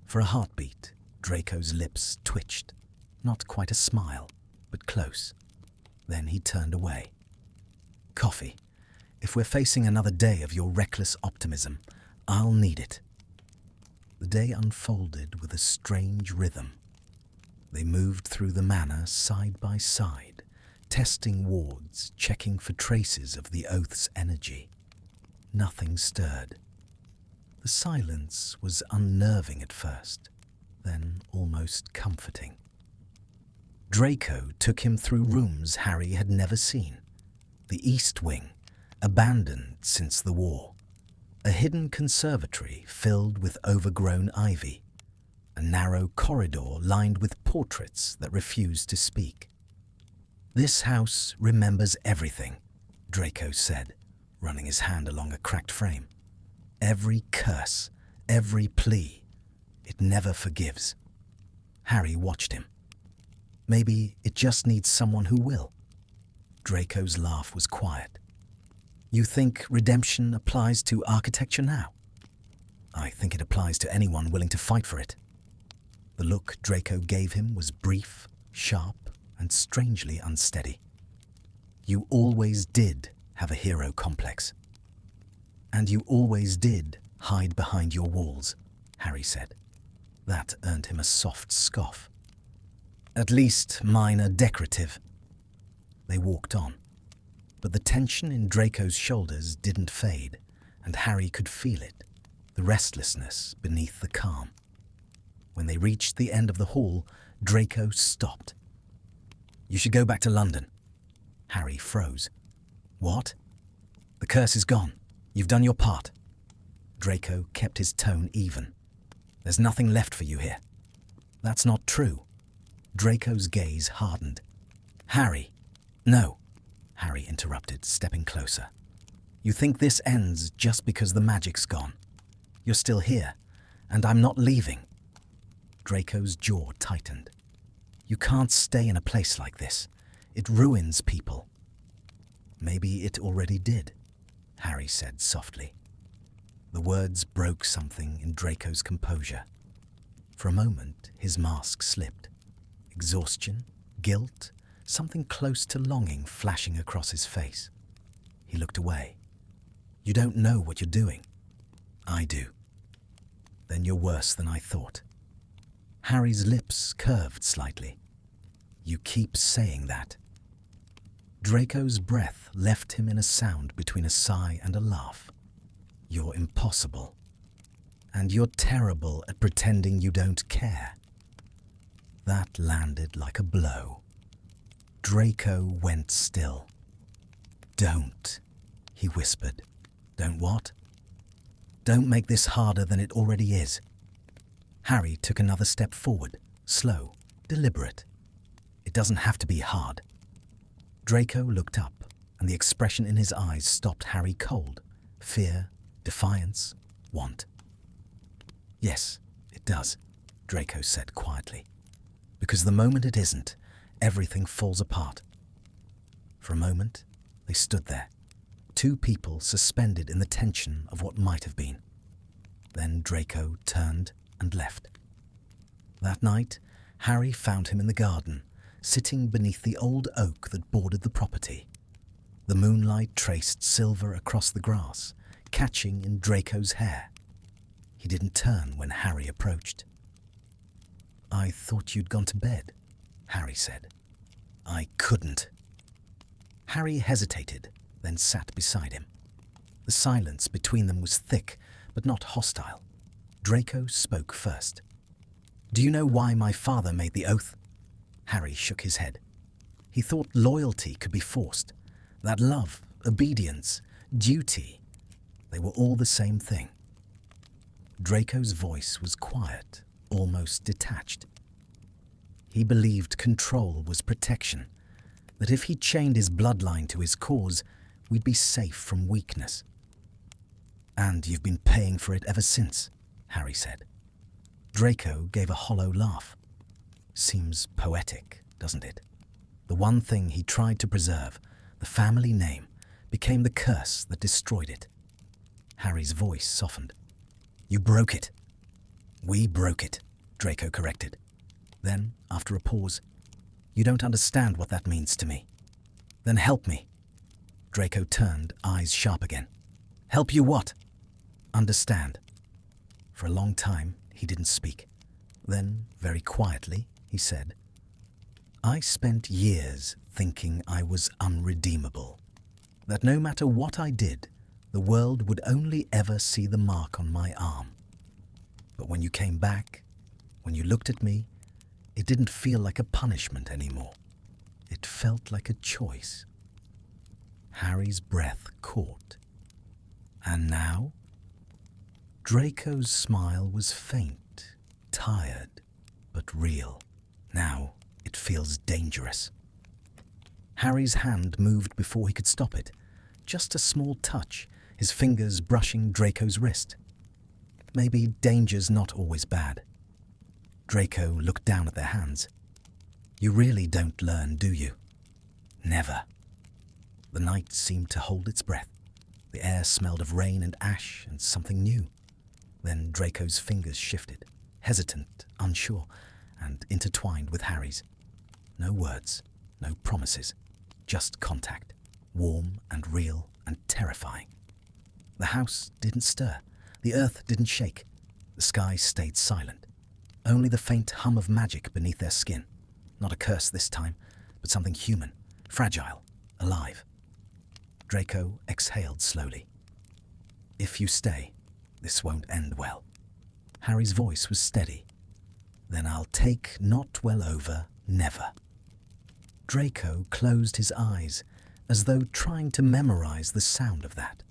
For a heartbeat, Draco's lips twitched. Not quite a smile, but close. Then he turned away. "Coffee. If we're facing another day of your reckless optimism, I'll need it." The day unfolded with a strange rhythm. They moved through the manor side by side, testing wards, checking for traces of the oath's energy. Nothing stirred. The silence was unnerving at first, then almost comforting. Draco took him through rooms Harry had never seen. The East Wing, abandoned since the war. A hidden conservatory filled with overgrown ivy. A narrow corridor lined with portraits that refused to speak. "This house remembers everything," Draco said, running his hand along a cracked frame. "Every curse, every plea. It never forgives." Harry watched him. "Maybe it just needs someone who will." Draco's laugh was quiet. "You think redemption applies to architecture now?" "I think it applies to anyone willing to fight for it." The look Draco gave him was brief, sharp, and strangely unsteady. "You always did have a hero complex." "And you always did hide behind your walls," Harry said. That earned him a soft scoff. "At least mine are decorative." They walked on, but the tension in Draco's shoulders didn't fade, and Harry could feel it, the restlessness beneath the calm. When they reached the end of the hall, Draco stopped. "You should go back to London." Harry froze. "What?" "The curse is gone. You've done your part." Draco kept his tone even. "There's nothing left for you here." "That's not true." Draco's gaze hardened. "Harry." "No," Harry interrupted, stepping closer. "You think this ends just because the magic's gone. You're still here, and I'm not leaving." Draco's jaw tightened. "You can't stay in a place like this. It ruins people." "Maybe it already did," Harry said softly. The words broke something in Draco's composure. For a moment, his mask slipped. Exhaustion, guilt, something close to longing flashing across his face. He looked away. "You don't know what you're doing." "I do." "Then you're worse than I thought." Harry's lips curved slightly. "You keep saying that." Draco's breath left him in a sound between a sigh and a laugh. "You're impossible. And you're terrible at pretending you don't care." That landed like a blow. Draco went still. "Don't," he whispered. "Don't what?" "Don't make this harder than it already is." Harry took another step forward, slow, deliberate. "It doesn't have to be hard." Draco looked up, and the expression in his eyes stopped Harry cold. Fear, defiance, want. "Yes, it does," Draco said quietly. "Because the moment it isn't, everything falls apart." For a moment, they stood there, two people suspended in the tension of what might have been. Then Draco turned and left. That night, Harry found him in the garden, sitting beneath the old oak that bordered the property. The moonlight traced silver across the grass, catching in Draco's hair. He didn't turn when Harry approached. "I thought you'd gone to bed," Harry said. "I couldn't." Harry hesitated, then sat beside him. The silence between them was thick, but not hostile. Draco spoke first. "Do you know why my father made the oath?" Harry shook his head. "He thought loyalty could be forced, that love, obedience, duty, they were all the same thing." Draco's voice was quiet, almost detached. He believed control was protection, that if he chained his bloodline to his cause, we'd be safe from weakness. "And you've been paying for it ever since," Harry said. Draco gave a hollow laugh. "Seems poetic, doesn't it? The one thing he tried to preserve, the family name, became the curse that destroyed it." Harry's voice softened. "You broke it." "We broke it," Draco corrected. Then, after a pause, "You don't understand what that means to me." "Then help me." Draco turned, eyes sharp again. "Help you what?" "Understand." For a long time, he didn't speak. Then, very quietly, he said, "I spent years thinking I was unredeemable, that no matter what I did, the world would only ever see the mark on my arm. But when you came back, when you looked at me, it didn't feel like a punishment anymore. It felt like a choice." Harry's breath caught. "And now?" Draco's smile was faint, tired, but real. "Now it feels dangerous." Harry's hand moved before he could stop it. Just a small touch, his fingers brushing Draco's wrist. "Maybe danger's not always bad." Draco looked down at their hands. "You really don't learn, do you?" "Never." The night seemed to hold its breath. The air smelled of rain and ash and something new. Then Draco's fingers shifted, hesitant, unsure, and intertwined with Harry's. No words, no promises, just contact, warm and real and terrifying. The house didn't stir. The earth didn't shake. The sky stayed silent. Only the faint hum of magic beneath their skin. Not a curse this time, but something human, fragile, alive. Draco exhaled slowly. "If you stay, this won't end well." Harry's voice was steady. "Then I'll take not well over, never." Draco closed his eyes, as though trying to memorize the sound of that.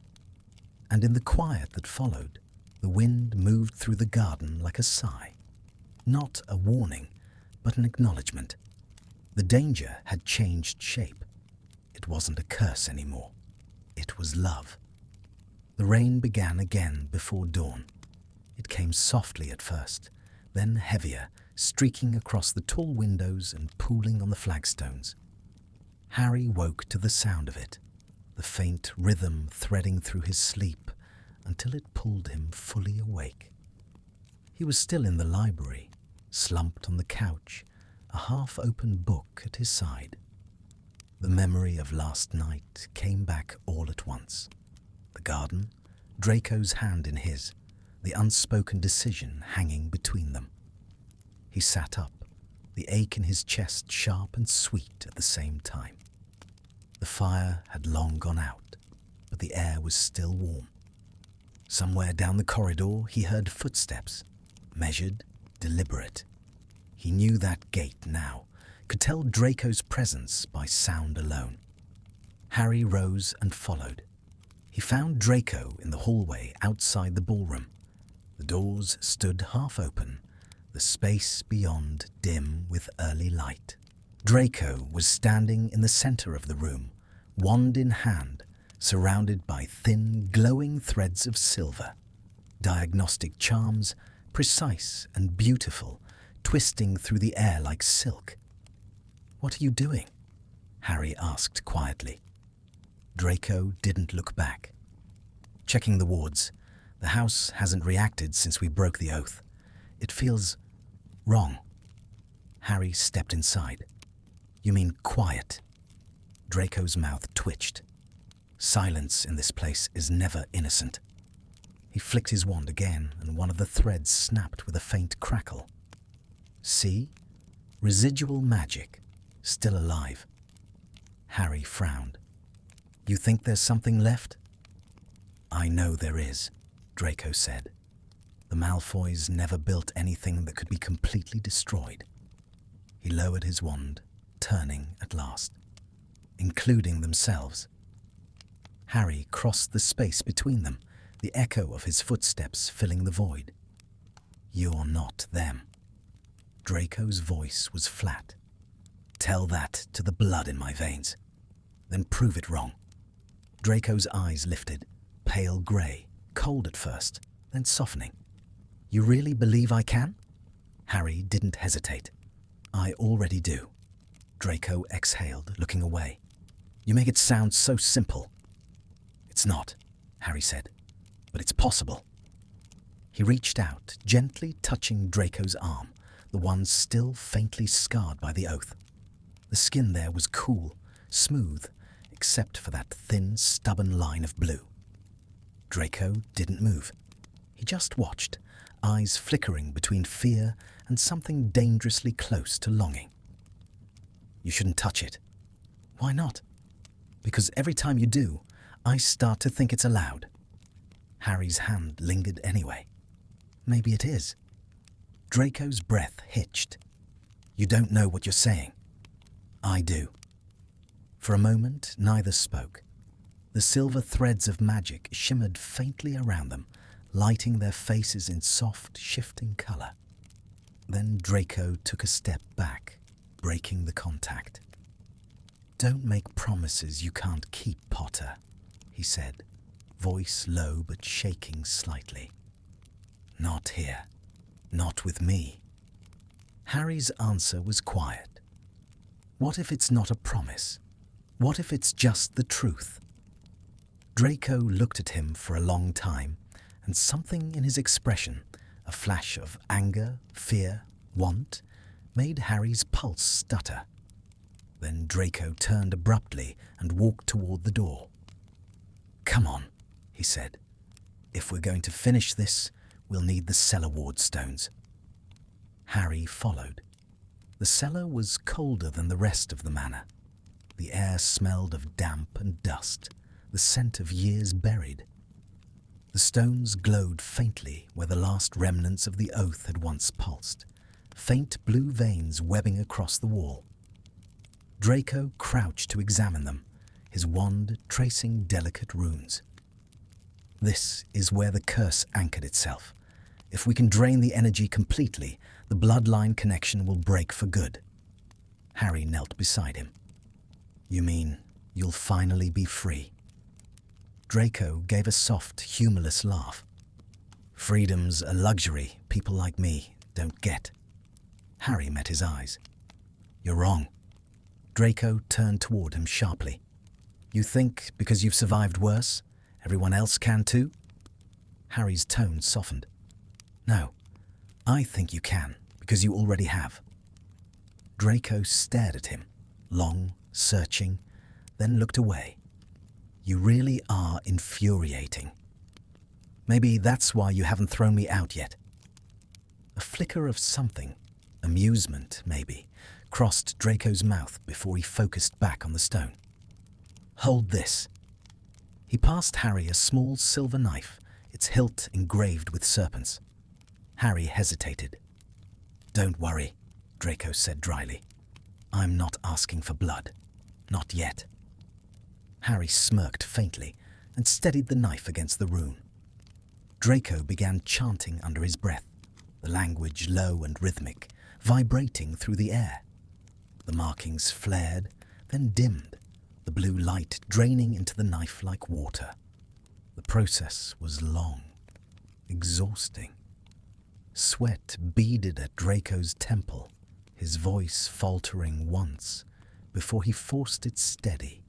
And in the quiet that followed, the wind moved through the garden like a sigh. Not a warning, but an acknowledgement. The danger had changed shape. It wasn't a curse anymore. It was love. The rain began again before dawn. It came softly at first, then heavier, streaking across the tall windows and pooling on the flagstones. Harry woke to the sound of it, the faint rhythm threading through his sleep until it pulled him fully awake. He was still in the library, slumped on the couch, a half-open book at his side. The memory of last night came back all at once. The garden, Draco's hand in his, the unspoken decision hanging between them. He sat up, the ache in his chest sharp and sweet at the same time. The fire had long gone out, but the air was still warm. Somewhere down the corridor he heard footsteps, measured, deliberate. He knew that gate now, could tell Draco's presence by sound alone. Harry rose and followed. He found Draco in the hallway outside the ballroom. The doors stood half open, the space beyond dim with early light. Draco was standing in the center of the room, wand in hand, surrounded by thin, glowing threads of silver. Diagnostic charms, precise and beautiful, twisting through the air like silk. "What are you doing?" Harry asked quietly. Draco didn't look back. "Checking the wards. The house hasn't reacted since we broke the oath. It feels wrong." Harry stepped inside. "You mean quiet?" Draco's mouth twitched. "Silence in this place is never innocent." He flicked his wand again, and one of the threads snapped with a faint crackle. "See? Residual magic. Still alive." Harry frowned. "You think there's something left?" "I know there is," Draco said. "The Malfoys never built anything that could be completely destroyed." He lowered his wand, turning at last. "Including themselves." Harry crossed the space between them, the echo of his footsteps filling the void. "You're not them." Draco's voice was flat. "Tell that to the blood in my veins. Then prove it wrong." Draco's eyes lifted, pale grey, cold at first, then softening. "You really believe I can?" Harry didn't hesitate. "I already do." Draco exhaled, looking away. "You make it sound so simple." "It's not," Harry said, "but it's possible." He reached out, gently touching Draco's arm, the one still faintly scarred by the oath. The skin there was cool, smooth, except for that thin, stubborn line of blue. Draco didn't move. He just watched, eyes flickering between fear and something dangerously close to longing. "You shouldn't touch it." "Why not?" "Because every time you do, I start to think it's allowed." Harry's hand lingered anyway. "Maybe it is." Draco's breath hitched. "You don't know what you're saying." "I do." For a moment, neither spoke. The silver threads of magic shimmered faintly around them, lighting their faces in soft, shifting color. Then Draco took a step back, breaking the contact. "Don't make promises you can't keep, Potter," he said, voice low but shaking slightly. "Not here. Not with me." Harry's answer was quiet. What if it's not a promise? What if it's just the truth? Draco looked at him for a long time, and something in his expression, a flash of anger, fear, want, made Harry's pulse stutter. Then Draco turned abruptly and walked toward the door. "Come on," he said. "If we're going to finish this, we'll need the cellar ward stones." Harry followed. The cellar was colder than the rest of the manor. The air smelled of damp and dust, the scent of years buried. The stones glowed faintly where the last remnants of the oath had once pulsed, faint blue veins webbing across the wall. Draco crouched to examine them, his wand tracing delicate runes. "This is where the curse anchored itself. If we can drain the energy completely, the bloodline connection will break for good." Harry knelt beside him. "You mean you'll finally be free?" Draco gave a soft, humorless laugh. "Freedom's a luxury people like me don't get." Harry met his eyes. "You're wrong." Draco turned toward him sharply. "You think because you've survived worse, everyone else can too?" Harry's tone softened. "No, I think you can, because you already have." Draco stared at him, long, searching, then looked away. "You really are infuriating. Maybe that's why you haven't thrown me out yet." A flicker of something, amusement maybe, crossed Draco's mouth before he focused back on the stone. "Hold this." He passed Harry a small silver knife, its hilt engraved with serpents. Harry hesitated. "Don't worry," Draco said dryly. "I'm not asking for blood. Not yet." Harry smirked faintly and steadied the knife against the rune. Draco began chanting under his breath, the language low and rhythmic, vibrating through the air. The markings flared, then dimmed, the blue light draining into the knife like water. The process was long, exhausting. Sweat beaded at Draco's temple, his voice faltering once before he forced it steady.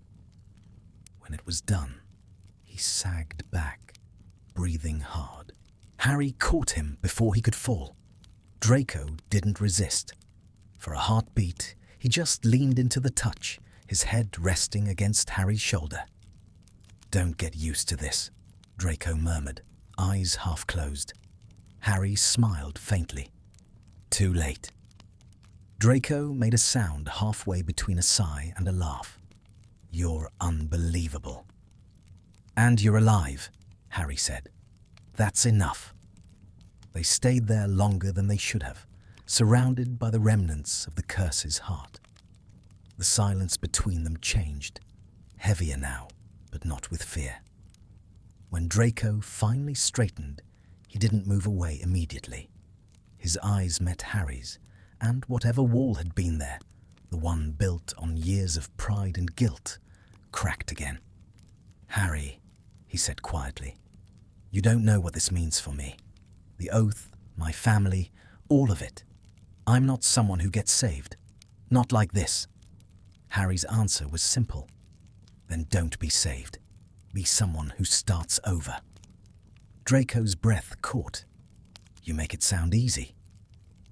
When it was done, he sagged back, breathing hard. Harry caught him before he could fall. Draco didn't resist. For a heartbeat, he just leaned into the touch, his head resting against Harry's shoulder. "Don't get used to this," Draco murmured, eyes half closed. Harry smiled faintly. "Too late." Draco made a sound halfway between a sigh and a laugh. "You're unbelievable." "And you're alive," Harry said. "That's enough." They stayed there longer than they should have, surrounded by the remnants of the curse's heart. The silence between them changed, heavier now, but not with fear. When Draco finally straightened, he didn't move away immediately. His eyes met Harry's, and whatever wall had been there, the one built on years of pride and guilt, cracked again. "Harry," he said quietly, "you don't know what this means for me. The oath, my family, all of it. I'm not someone who gets saved. Not like this." Harry's answer was simple. "Then don't be saved. Be someone who starts over." Draco's breath caught. "You make it sound easy."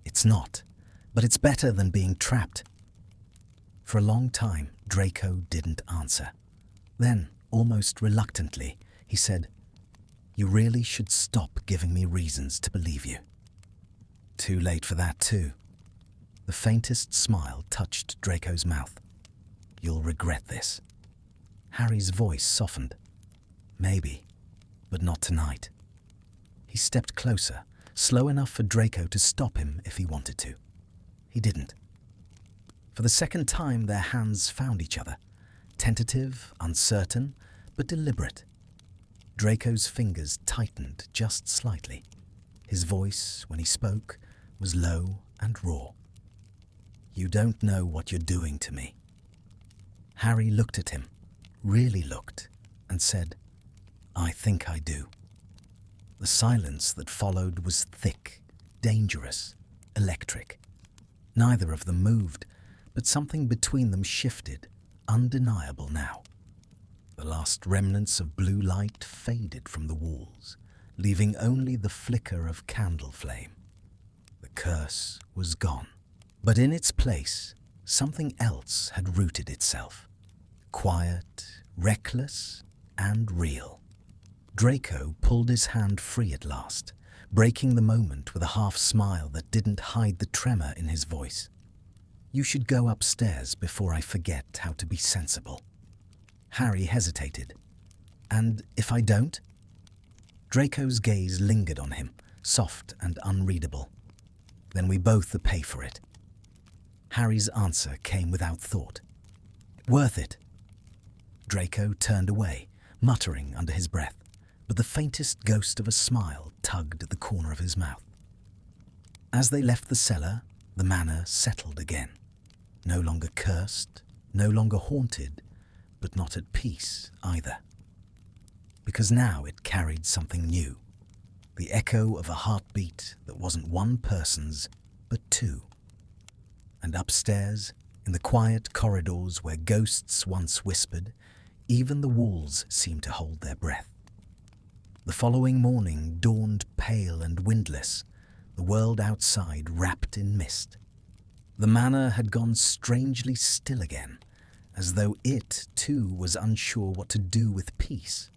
"It's not, but it's better than being trapped." For a long time, Draco didn't answer. Then, almost reluctantly, he said, "You really should stop giving me reasons to believe you." "Too late for that too." The faintest smile touched Draco's mouth. "You'll regret this." Harry's voice softened. "Maybe, but not tonight." He stepped closer, slow enough for Draco to stop him if he wanted to. He didn't. For the second time, their hands found each other, tentative, uncertain, but deliberate. Draco's fingers tightened just slightly. His voice, when he spoke, was low and raw. "You don't know what you're doing to me." Harry looked at him, really looked, and said, "I think I do." The silence that followed was thick, dangerous, electric. Neither of them moved, but something between them shifted, undeniable now. The last remnants of blue light faded from the walls, leaving only the flicker of candle flame. The curse was gone, but in its place, something else had rooted itself. Quiet, reckless, and real. Draco pulled his hand free at last, breaking the moment with a half-smile that didn't hide the tremor in his voice. "You should go upstairs before I forget how to be sensible." Harry hesitated. "And if I don't?" Draco's gaze lingered on him, soft and unreadable. "Then we both pay for it." Harry's answer came without thought. "Worth it." Draco turned away, muttering under his breath, but the faintest ghost of a smile tugged at the corner of his mouth. As they left the cellar, the manor settled again. No longer cursed, no longer haunted, but not at peace either. Because now it carried something new, the echo of a heartbeat that wasn't one person's, but two. And upstairs, in the quiet corridors where ghosts once whispered, even the walls seemed to hold their breath. The following morning dawned pale and windless, the world outside wrapped in mist. The manor had gone strangely still again, as though it, too, was unsure what to do with peace.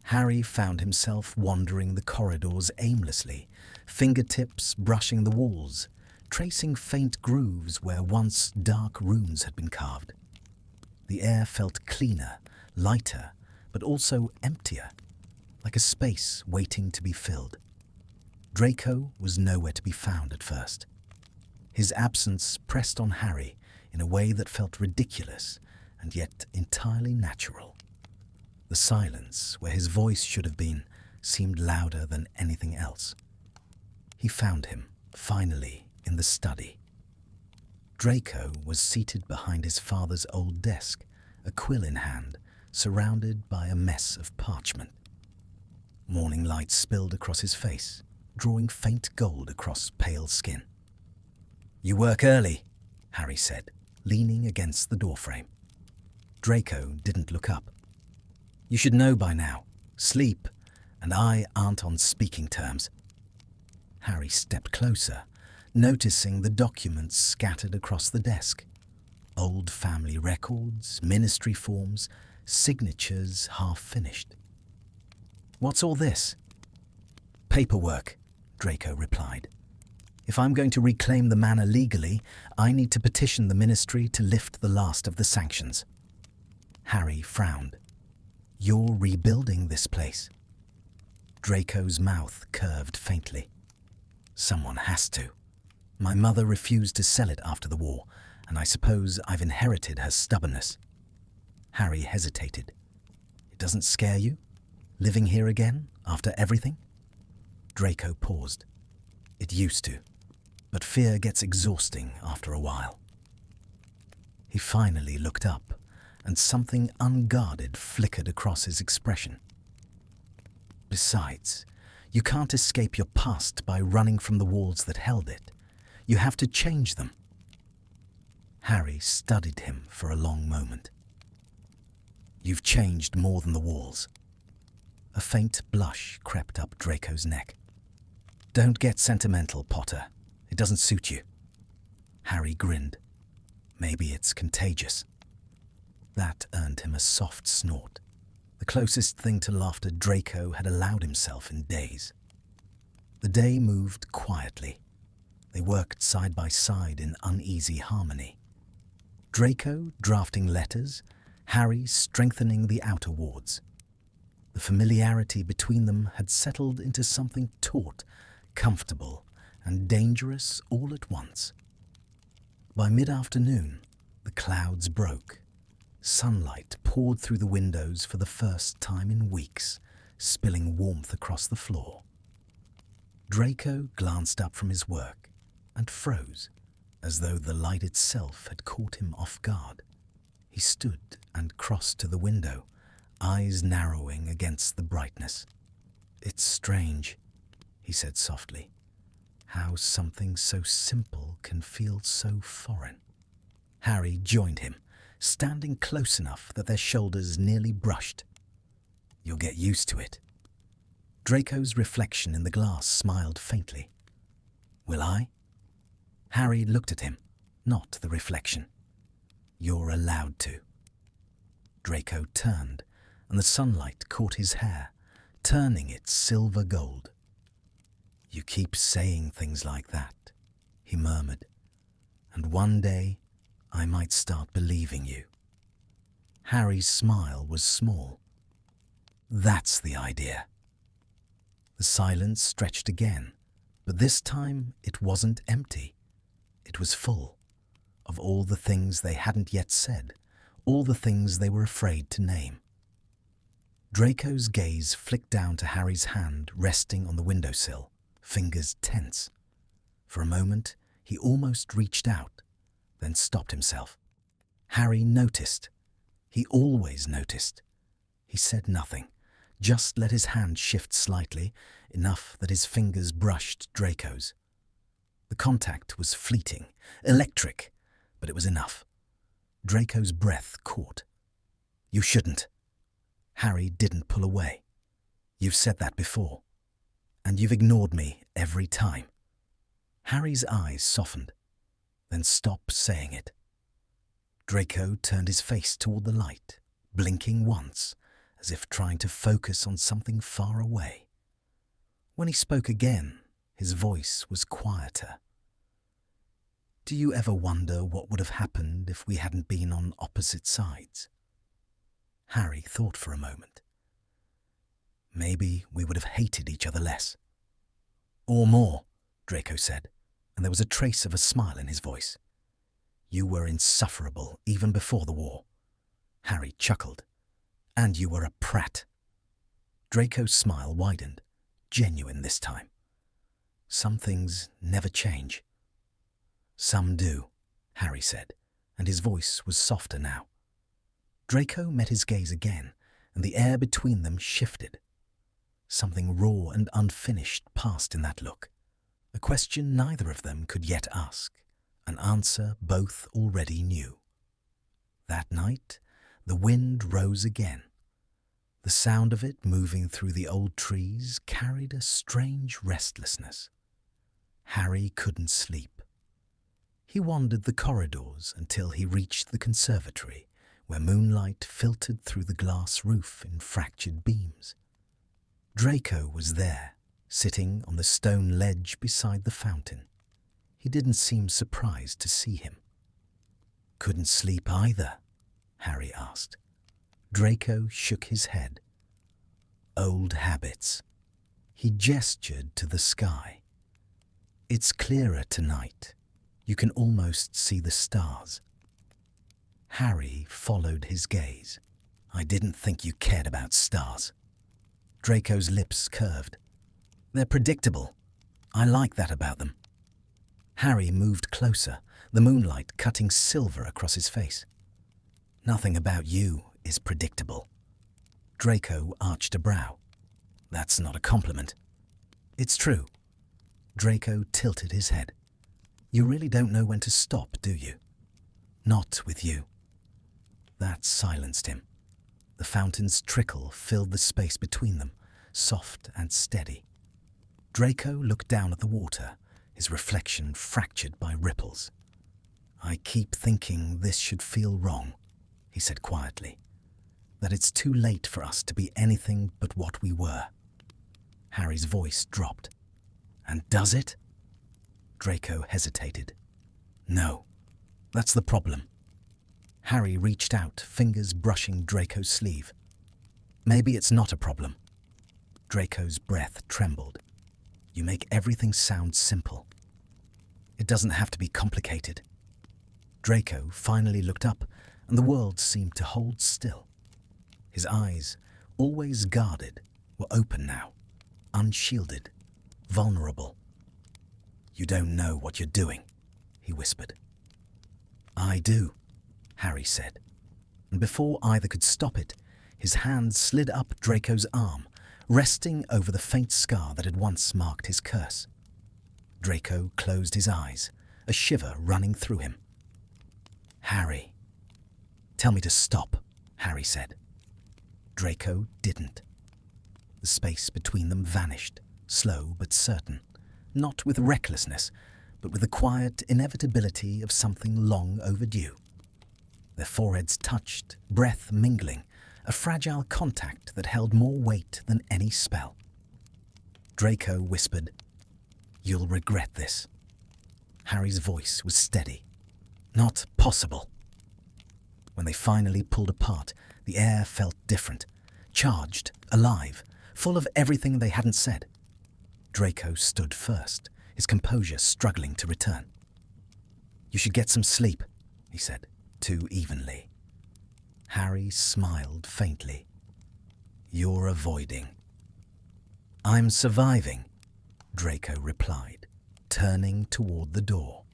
Harry found himself wandering the corridors aimlessly, fingertips brushing the walls, tracing faint grooves where once dark runes had been carved. The air felt cleaner, lighter, but also emptier, like a space waiting to be filled. Draco was nowhere to be found at first. His absence pressed on Harry in a way that felt ridiculous and yet entirely natural. The silence, where his voice should have been, seemed louder than anything else. He found him, finally, in the study. Draco was seated behind his father's old desk, a quill in hand, surrounded by a mess of parchment. Morning light spilled across his face, drawing faint gold across pale skin. "You work early," Harry said, leaning against the doorframe. Draco didn't look up. "You should know by now. Sleep and I aren't on speaking terms." Harry stepped closer, noticing the documents scattered across the desk. Old family records, ministry forms, signatures half finished. "What's all this?" "Paperwork," Draco replied. "If I'm going to reclaim the manor legally, I need to petition the ministry to lift the last of the sanctions." Harry frowned. "You're rebuilding this place?" Draco's mouth curved faintly. "Someone has to. My mother refused to sell it after the war, and I suppose I've inherited her stubbornness." Harry hesitated. "It doesn't scare you? Living here again, after everything?" Draco paused. "It used to, but fear gets exhausting after a while." He finally looked up, and something unguarded flickered across his expression. "Besides, you can't escape your past by running from the walls that held it. You have to change them." Harry studied him for a long moment. "You've changed more than the walls." A faint blush crept up Draco's neck. "Don't get sentimental, Potter. It doesn't suit you." Harry grinned. "Maybe it's contagious." That earned him a soft snort, the closest thing to laughter Draco had allowed himself in days. The day moved quietly. They worked side by side in uneasy harmony. Draco drafting letters, Harry strengthening the outer wards. The familiarity between them had settled into something taut, comfortable, and dangerous all at once. By mid-afternoon, the clouds broke. Sunlight poured through the windows for the first time in weeks, spilling warmth across the floor. Draco glanced up from his work and froze, as though the light itself had caught him off guard. He stood and crossed to the window, eyes narrowing against the brightness. "It's strange," he said softly, "how something so simple can feel so foreign." Harry joined him, standing close enough that their shoulders nearly brushed. "You'll get used to it." Draco's reflection in the glass smiled faintly. "Will I?" Harry looked at him, not the reflection. "You're allowed to." Draco turned, and the sunlight caught his hair, turning it silver gold. "You keep saying things like that," he murmured, "and one day I might start believing you." Harry's smile was small. "That's the idea." The silence stretched again, but this time it wasn't empty. It was full of all the things they hadn't yet said, all the things they were afraid to name. Draco's gaze flicked down to Harry's hand resting on the windowsill, fingers tense. For a moment, he almost reached out, then stopped himself. Harry noticed. He always noticed. He said nothing, just let his hand shift slightly, enough that his fingers brushed Draco's. The contact was fleeting, electric, but it was enough. Draco's breath caught. "You shouldn't." Harry didn't pull away. "You've said that before, and you've ignored me every time." Harry's eyes softened, then stopped saying it. Draco turned his face toward the light, blinking once, as if trying to focus on something far away. When he spoke again, his voice was quieter. "Do you ever wonder what would have happened if we hadn't been on opposite sides?" Harry thought for a moment. "Maybe we would have hated each other less." "Or more," Draco said, and there was a trace of a smile in his voice. "You were insufferable even before the war." Harry chuckled. "And you were a prat." Draco's smile widened, genuine this time. "Some things never change." "Some do," Harry said, and his voice was softer now. Draco met his gaze again, and the air between them shifted. Something raw and unfinished passed in that look, a question neither of them could yet ask, an answer both already knew. That night, the wind rose again. The sound of it moving through the old trees carried a strange restlessness. Harry couldn't sleep. He wandered the corridors until he reached the conservatory, where moonlight filtered through the glass roof in fractured beams. Draco was there, sitting on the stone ledge beside the fountain. He didn't seem surprised to see him. "Couldn't sleep either?" Harry asked. Draco shook his head. "Old habits." He gestured to the sky. "It's clearer tonight. You can almost see the stars." Harry followed his gaze. "I didn't think you cared about stars." Draco's lips curved. "They're predictable. I like that about them." Harry moved closer, the moonlight cutting silver across his face. "Nothing about you is predictable." Draco arched a brow. "That's not a compliment." "It's true." Draco tilted his head. "You really don't know when to stop, do you?" "Not with you." That silenced him. The fountain's trickle filled the space between them, soft and steady. Draco looked down at the water, his reflection fractured by ripples. "I keep thinking this should feel wrong," he said quietly. "That it's too late for us to be anything but what we were." Harry's voice dropped. "And does it?" Draco hesitated. "No, that's the problem." Harry reached out, fingers brushing Draco's sleeve. "Maybe it's not a problem." Draco's breath trembled. "You make everything sound simple." "It doesn't have to be complicated." Draco finally looked up, and the world seemed to hold still. His eyes, always guarded, were open now, unshielded, vulnerable. "You don't know what you're doing," he whispered. "I do," Harry said, and before either could stop it, his hand slid up Draco's arm, resting over the faint scar that had once marked his curse. Draco closed his eyes, a shiver running through him. "Harry." "Tell me to stop," Harry said. Draco didn't. The space between them vanished, slow but certain, not with recklessness, but with the quiet inevitability of something long overdue. Their foreheads touched, breath mingling, a fragile contact that held more weight than any spell. Draco whispered, "You'll regret this." Harry's voice was steady. "Not possible." When they finally pulled apart, the air felt different, charged, alive, full of everything they hadn't said. Draco stood first, his composure struggling to return. "You should get some sleep," he said, too evenly. Harry smiled faintly. "You're avoiding." "I'm surviving," Draco replied, turning toward the door.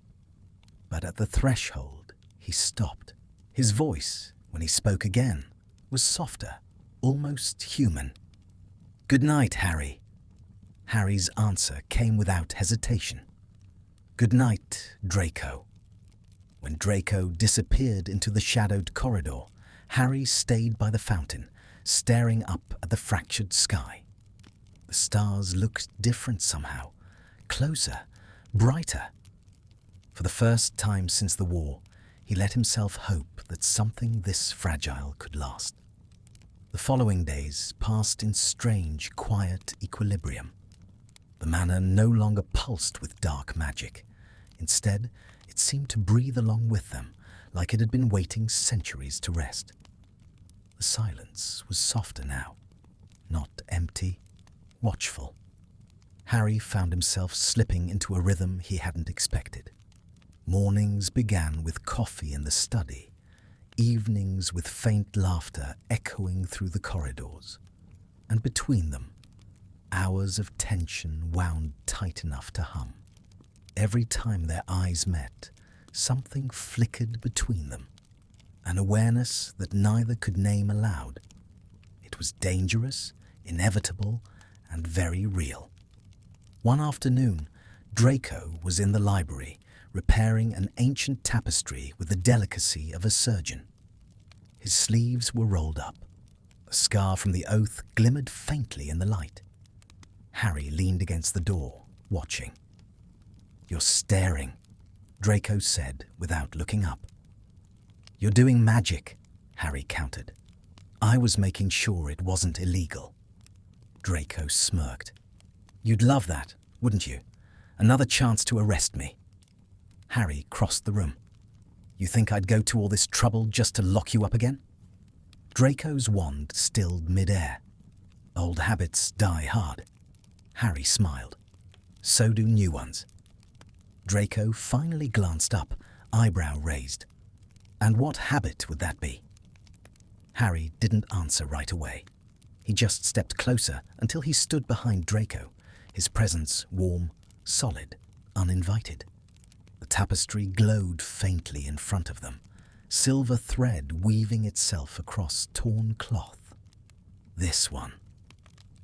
But at the threshold, he stopped. His voice, when he spoke again, was softer, almost human. "Good night, Harry." Harry's answer came without hesitation. "Good night, Draco." When Draco disappeared into the shadowed corridor, Harry stayed by the fountain, staring up at the fractured sky. The stars looked different somehow, closer, brighter. For the first time since the war, He let himself hope that something this fragile could last. The following days passed in strange, quiet equilibrium. The manor no longer pulsed with dark magic. Instead, it seemed to breathe along with them, like it had been waiting centuries to rest. The silence was softer now, not empty, watchful. Harry found himself slipping into a rhythm he hadn't expected. Mornings began with coffee in the study, evenings with faint laughter echoing through the corridors, and between them, hours of tension wound tight enough to hum. Every time their eyes met, something flickered between them, an awareness that neither could name aloud. It was dangerous, inevitable, and very real. One afternoon, Draco was in the library, repairing an ancient tapestry with the delicacy of a surgeon. His sleeves were rolled up. A scar from the oath glimmered faintly in the light. Harry leaned against the door, watching. "You're staring," Draco said without looking up. "You're doing magic," Harry countered. "I was making sure it wasn't illegal." Draco smirked. "You'd love that, wouldn't you? Another chance to arrest me." Harry crossed the room. "You think I'd go to all this trouble just to lock you up again?" Draco's wand stilled mid-air. Old habits die hard. Harry smiled. So do new ones. Draco finally glanced up, eyebrow raised. "And what habit would that be?" Harry didn't answer right away. He just stepped closer until he stood behind Draco, his presence warm, solid, uninvited. The tapestry glowed faintly in front of them, silver thread weaving itself across torn cloth. "This one,"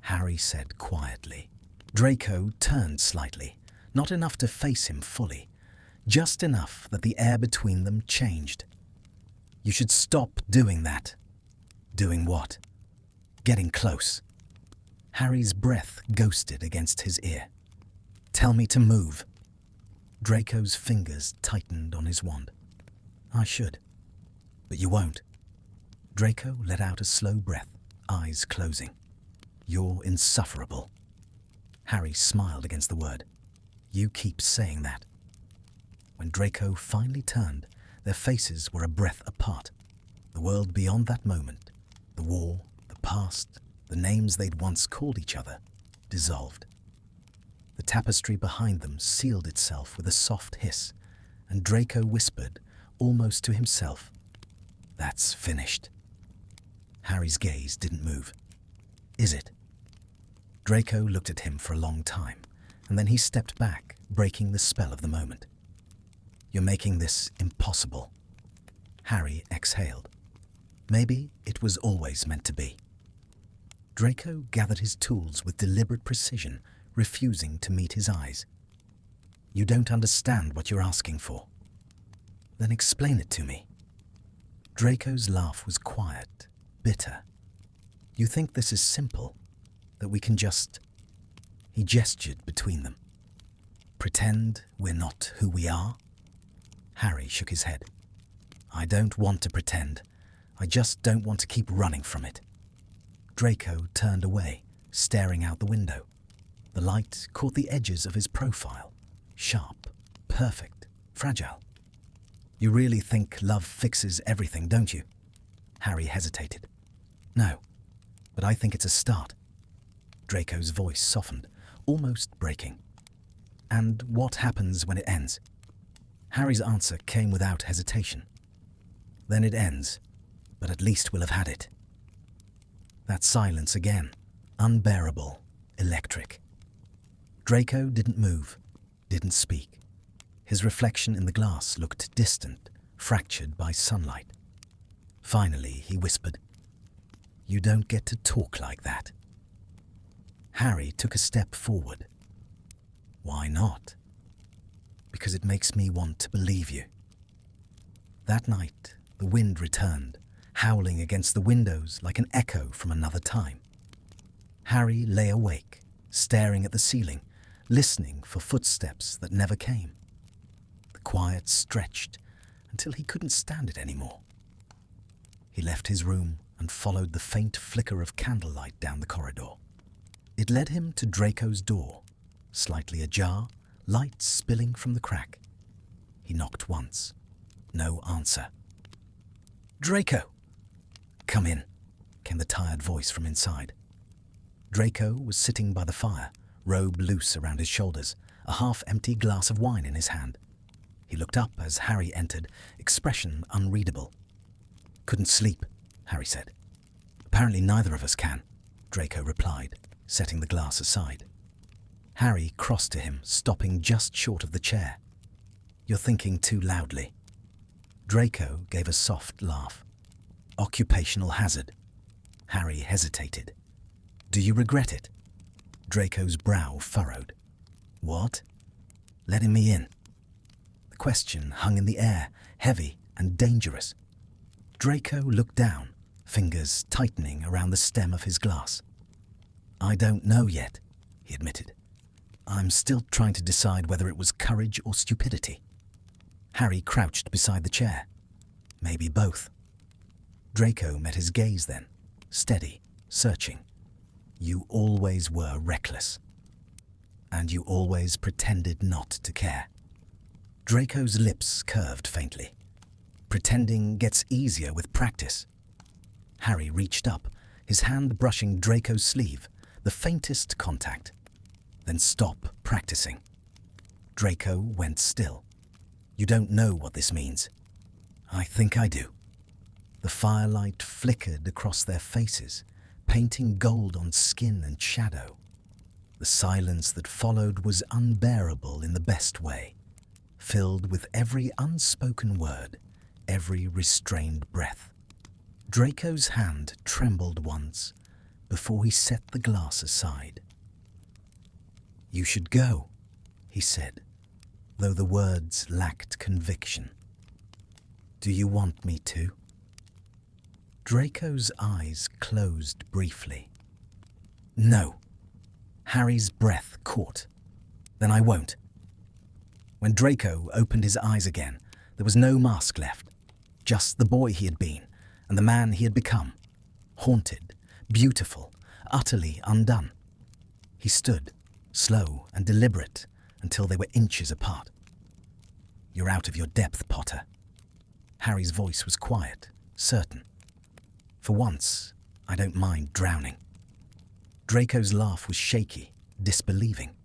Harry said quietly. Draco turned slightly, not enough to face him fully, just enough that the air between them changed. "You should stop doing that." "Doing what?" "Getting close." Harry's breath ghosted against his ear. "Tell me to move." Draco's fingers tightened on his wand. "I should. But you won't." Draco let out a slow breath, eyes closing. "You're insufferable." Harry smiled against the word. "You keep saying that." When Draco finally turned, their faces were a breath apart. The world beyond that moment, the war, the past, the names they'd once called each other, dissolved. The tapestry behind them sealed itself with a soft hiss, and Draco whispered, almost to himself, "That's finished." Harry's gaze didn't move. "Is it?" Draco looked at him for a long time, and then he stepped back, breaking the spell of the moment. "You're making this impossible." Harry exhaled. Maybe it was always meant to be. Draco gathered his tools with deliberate precision, refusing to meet his eyes. "You don't understand what you're asking for." "Then explain it to me." Draco's laugh was quiet, bitter. "You think this is simple, that we can just—" He gestured between them. "Pretend we're not who we are?" Harry shook his head. "I don't want to pretend. I just don't want to keep running from it." Draco turned away, staring out the window. The light caught the edges of his profile. Sharp, perfect, fragile. "You really think love fixes everything, don't you?" Harry hesitated. "No, but I think it's a start." Draco's voice softened, almost breaking. "And what happens when it ends?" Harry's answer came without hesitation. "Then it ends, but at least we'll have had it." That silence again, unbearable, electric. Draco didn't move, didn't speak. His reflection in the glass looked distant, fractured by sunlight. Finally, he whispered, "You don't get to talk like that." Harry took a step forward. "Why not?" "Because it makes me want to believe you." That night, the wind returned, howling against the windows like an echo from another time. Harry lay awake, staring at the ceiling, listening for footsteps that never came. The quiet stretched until he couldn't stand it anymore. He left his room and followed the faint flicker of candlelight down the corridor. It led him to Draco's door, slightly ajar, light spilling from the crack. He knocked once. No answer. "Draco!" "Come in," came the tired voice from inside. Draco was sitting by the fire, robe loose around his shoulders, a half-empty glass of wine in his hand. He looked up as Harry entered, expression unreadable. "Couldn't sleep," Harry said. "Apparently neither of us can," Draco replied, setting the glass aside. Harry crossed to him, stopping just short of the chair. "You're thinking too loudly." Draco gave a soft laugh. "Occupational hazard." Harry hesitated. "Do you regret it?" Draco's brow furrowed. "What?" "Letting me in." The question hung in the air, heavy and dangerous. Draco looked down, fingers tightening around the stem of his glass. "I don't know yet," he admitted. "I'm still trying to decide whether it was courage or stupidity." Harry crouched beside the chair. "Maybe both." Draco met his gaze then, steady, searching. "You always were reckless. And you always pretended not to care." Draco's lips curved faintly. "Pretending gets easier with practice." Harry reached up, his hand brushing Draco's sleeve, the faintest contact. "Then stop practicing." Draco went still. "You don't know what this means." "I think I do." The firelight flickered across their faces, painting gold on skin and shadow. The silence that followed was unbearable in the best way, filled with every unspoken word, every restrained breath. Draco's hand trembled once before he set the glass aside. "You should go," he said, though the words lacked conviction. "Do you want me to?" Draco's eyes closed briefly. "No." Harry's breath caught. "Then I won't." When Draco opened his eyes again, there was no mask left, just the boy he had been and the man he had become, haunted, beautiful, utterly undone. He stood, slow and deliberate, until they were inches apart. "You're out of your depth, Potter." Harry's voice was quiet, certain. "For once, I don't mind drowning." Draco's laugh was shaky, disbelieving.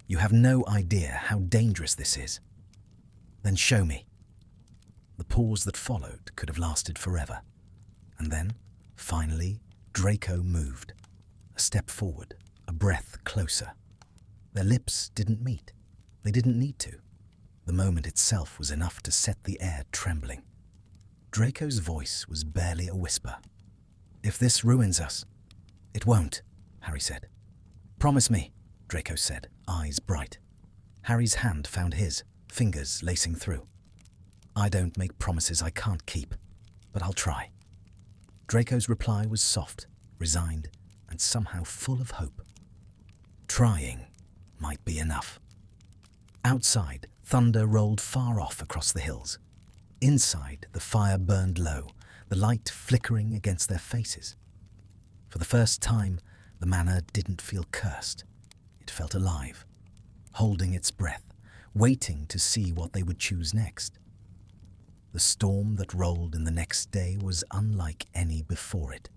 "You have no idea how dangerous this is." "Then show me." The pause that followed could have lasted forever. And then, finally, Draco moved. A step forward, a breath closer. Their lips didn't meet. They didn't need to. The moment itself was enough to set the air trembling. Draco's voice was barely a whisper. "If this ruins us." "It won't," Harry said. "Promise me," Draco said, eyes bright. Harry's hand found his, fingers lacing through. "I don't make promises I can't keep, but I'll try." Draco's reply was soft, resigned, and somehow full of hope. Trying might be enough. Outside, thunder rolled far off across the hills. Inside, the fire burned low, the light flickering against their faces. For the first time, the manor didn't feel cursed. It felt alive, holding its breath, waiting to see what they would choose next. The storm that rolled in the next day was unlike any before it.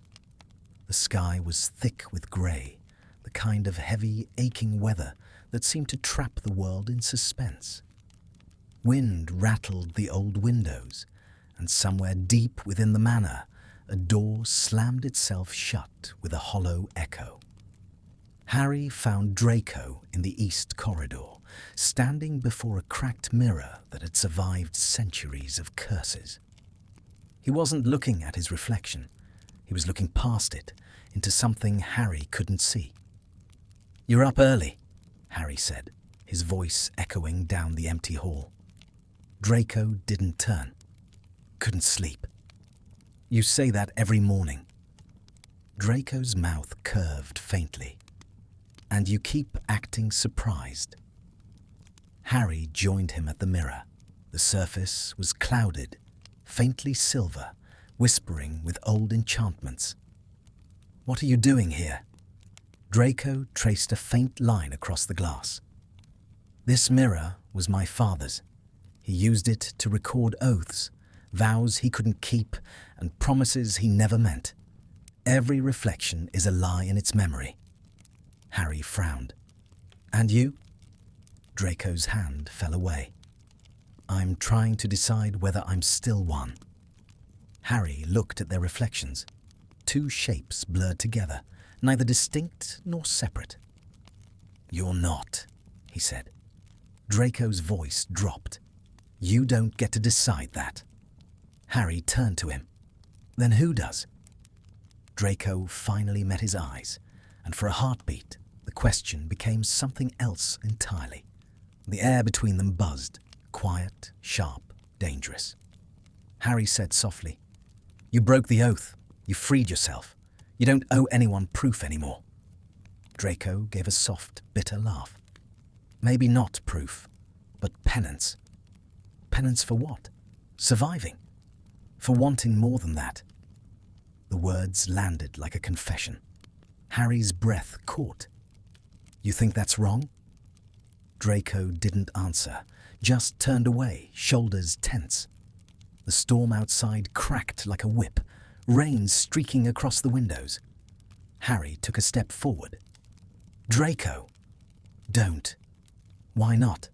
The sky was thick with grey, the kind of heavy, aching weather that seemed to trap the world in suspense. Wind rattled the old windows, and somewhere deep within the manor, a door slammed itself shut with a hollow echo. Harry found Draco in the east corridor, standing before a cracked mirror that had survived centuries of curses. He wasn't looking at his reflection. He was looking past it, into something Harry couldn't see. "You're up early," Harry said, his voice echoing down the empty hall. Draco didn't turn. "Couldn't sleep." "You say that every morning." Draco's mouth curved faintly. "And you keep acting surprised." Harry joined him at the mirror, The surface was clouded, faintly silver, whispering with old enchantments. "What are you doing here?" Draco traced a faint line across the glass. "This mirror was my father's. He used it to record oaths, vows he couldn't keep, and promises he never meant. Every reflection is a lie in its memory." Harry frowned. "And you?" Draco's hand fell away. "I'm trying to decide whether I'm still one." Harry looked at their reflections. Two shapes blurred together, neither distinct nor separate. "You're not," he said. Draco's voice dropped. "You don't get to decide that." Harry turned to him. "Then who does?" Draco finally met his eyes, and for a heartbeat, the question became something else entirely. The air between them buzzed, quiet, sharp, dangerous. Harry said softly, "You broke the oath. You freed yourself. You don't owe anyone proof anymore." Draco gave a soft, bitter laugh. "Maybe not proof, but penance." "Penance for what?" "Surviving. For wanting more than that." The words landed like a confession. Harry's breath caught. "You think that's wrong?" Draco didn't answer, just turned away, shoulders tense. The storm outside cracked like a whip, rain streaking across the windows. Harry took a step forward. "Draco!" "Don't." "Why not?"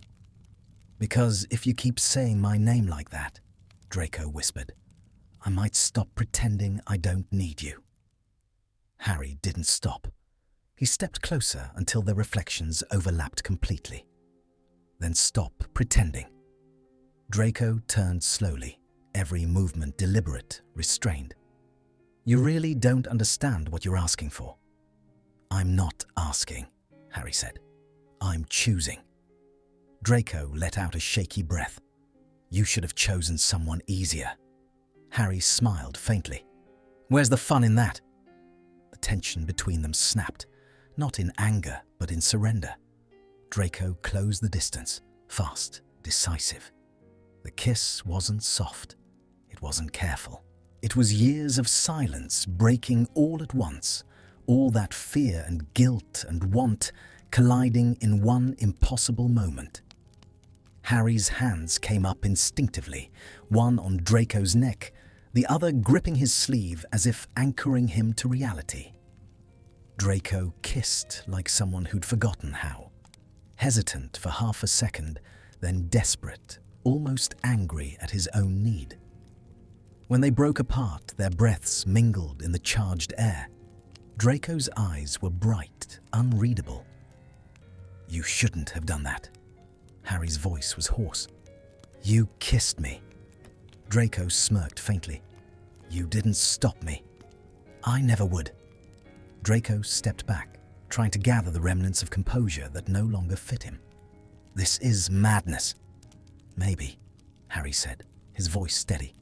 "Because if you keep saying my name like that," Draco whispered, "I might stop pretending I don't need you." Harry didn't stop. He stepped closer until their reflections overlapped completely. "Then stop pretending." Draco turned slowly, every movement deliberate, restrained. "You really don't understand what you're asking for." "I'm not asking," Harry said. "I'm choosing." Draco let out a shaky breath. "You should have chosen someone easier." Harry smiled faintly. "Where's the fun in that?" The tension between them snapped, not in anger, but in surrender. Draco closed the distance, fast, decisive. The kiss wasn't soft. It wasn't careful. It was years of silence breaking all at once, all that fear and guilt and want colliding in one impossible moment. Harry's hands came up instinctively, one on Draco's neck, the other gripping his sleeve as if anchoring him to reality. Draco kissed like someone who'd forgotten how, hesitant for half a second, then desperate, almost angry at his own need. When they broke apart, their breaths mingled in the charged air. Draco's eyes were bright, unreadable. "You shouldn't have done that." Harry's voice was hoarse. "You kissed me." Draco smirked faintly. "You didn't stop me." "I never would." Draco stepped back, trying to gather the remnants of composure that no longer fit him. "This is madness." "Maybe," Harry said, his voice steady.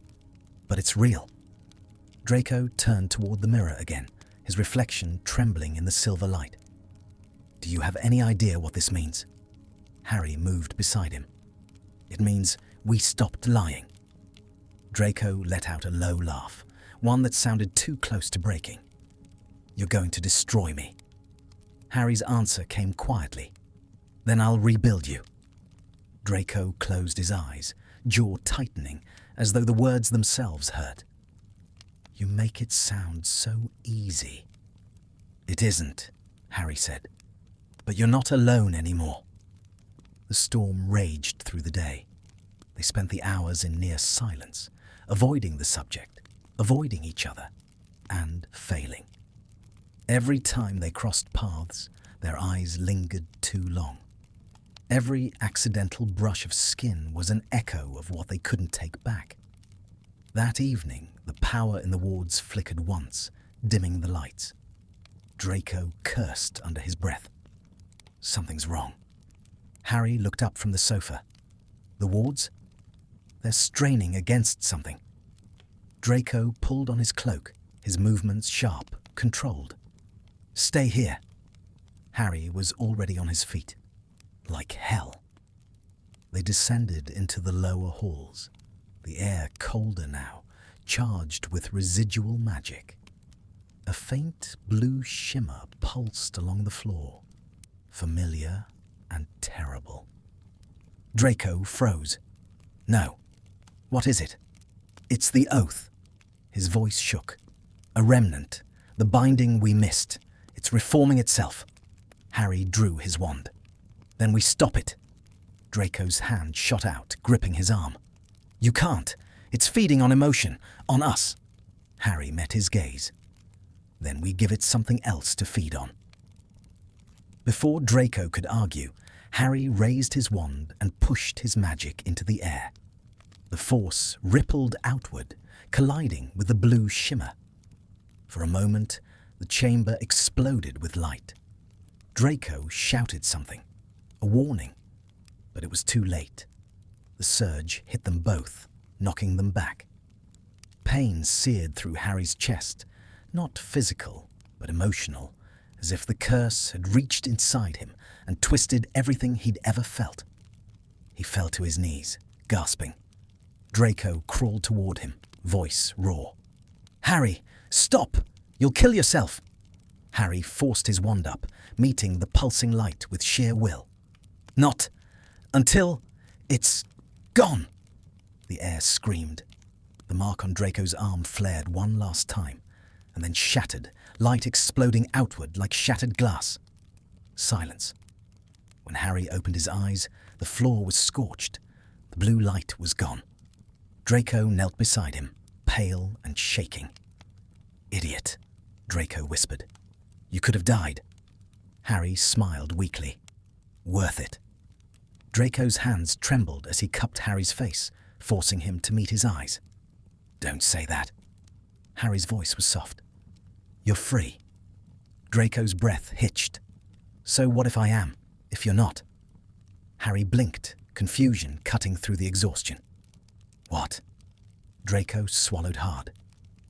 "But it's real." Draco turned toward the mirror again, his reflection trembling in the silver light. "Do you have any idea what this means?" Harry moved beside him. "It means we stopped lying." Draco let out a low laugh, one that sounded too close to breaking. "You're going to destroy me." Harry's answer came quietly. "Then I'll rebuild you." Draco closed his eyes, jaw tightening, as though the words themselves hurt. "You make it sound so easy." "It isn't," Harry said. "But you're not alone anymore." The storm raged through the day. They spent the hours in near silence, avoiding the subject, avoiding each other, and failing. Every time they crossed paths, their eyes lingered too long. Every accidental brush of skin was an echo of what they couldn't take back. That evening, the power in the wards flickered once, dimming the lights. Draco cursed under his breath. Something's wrong. Harry looked up from the sofa. The wards? They're straining against something. Draco pulled on his cloak, his movements sharp, controlled. "Stay here." Harry was already on his feet. Like hell. They descended into the lower halls, the air colder now, charged with residual magic. A faint blue shimmer pulsed along the floor, familiar and terrible. Draco froze. No. What is it? It's the oath. His voice shook. A remnant, the binding we missed. It's reforming itself. Harry drew his wand. Then we stop it. Draco's hand shot out, gripping his arm. You can't. It's feeding on emotion, on us. Harry met his gaze. Then we give it something else to feed on. Before Draco could argue, Harry raised his wand and pushed his magic into the air. The force rippled outward, colliding with the blue shimmer. For a moment, the chamber exploded with light. Draco shouted something, a warning, but it was too late. The surge hit them both, knocking them back. Pain seared through Harry's chest, not physical, but emotional, as if the curse had reached inside him and twisted everything he'd ever felt. He fell to his knees, gasping. Draco crawled toward him, voice raw. Harry, stop! You'll kill yourself! Harry forced his wand up, meeting the pulsing light with sheer will. Not until it's gone! The air screamed. The mark on Draco's arm flared one last time, and then shattered, light exploding outward like shattered glass. Silence. When Harry opened his eyes, the floor was scorched. The blue light was gone. Draco knelt beside him, pale and shaking. Idiot, Draco whispered. You could have died. Harry smiled weakly. Worth it. Draco's hands trembled as he cupped Harry's face, forcing him to meet his eyes. Don't say that. Harry's voice was soft. You're free. Draco's breath hitched. So what if I am, if you're not? Harry blinked, confusion cutting through the exhaustion. What? Draco swallowed hard.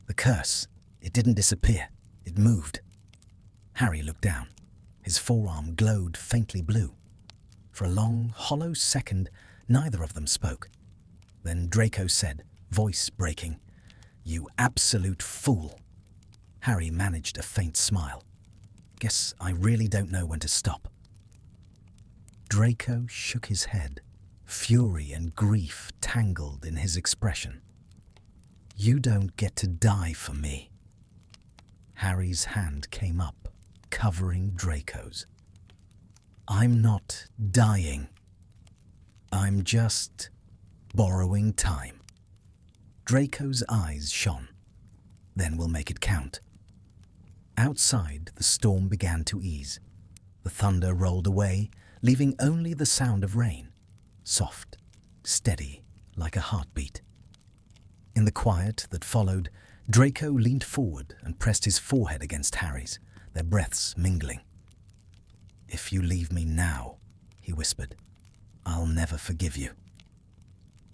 The curse, it didn't disappear. It moved. Harry looked down. His forearm glowed faintly blue. For a long, hollow second, neither of them spoke. Then Draco said, voice breaking, You absolute fool. Harry managed a faint smile. Guess I really don't know when to stop. Draco shook his head, fury and grief tangled in his expression. You don't get to die for me. Harry's hand came up, covering Draco's. I'm not dying. I'm just borrowing time. Draco's eyes shone. Then we'll make it count. Outside, the storm began to ease. The thunder rolled away, leaving only the sound of rain, soft, steady, like a heartbeat. In the quiet that followed, Draco leaned forward and pressed his forehead against Harry's, their breaths mingling. If you leave me now, he whispered, I'll never forgive you.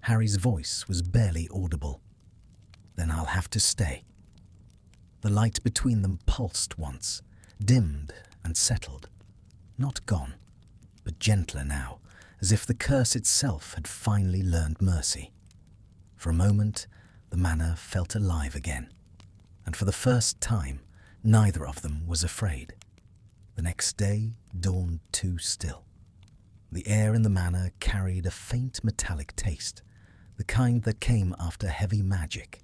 Harry's voice was barely audible. Then I'll have to stay. The light between them pulsed once, dimmed and settled. Not gone, but gentler now, as if the curse itself had finally learned mercy. For a moment, the manor felt alive again, and for the first time, neither of them was afraid. The next day dawned too still. The air in the manor carried a faint metallic taste, the kind that came after heavy magic.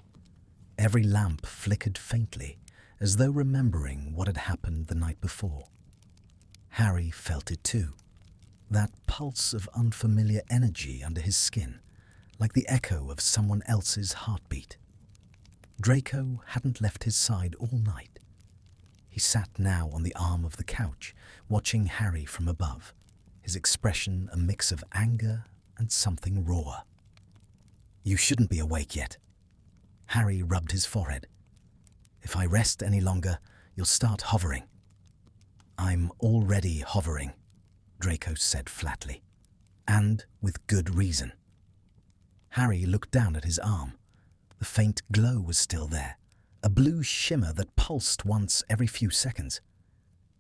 Every lamp flickered faintly, as though remembering what had happened the night before. Harry felt it too, that pulse of unfamiliar energy under his skin, like the echo of someone else's heartbeat. Draco hadn't left his side all night. He sat now on the arm of the couch, watching Harry from above, his expression a mix of anger and something raw. You shouldn't be awake yet. Harry rubbed his forehead. If I rest any longer, you'll start hovering. I'm already hovering, Draco said flatly, and with good reason. Harry looked down at his arm. The faint glow was still there, a blue shimmer that pulsed once every few seconds.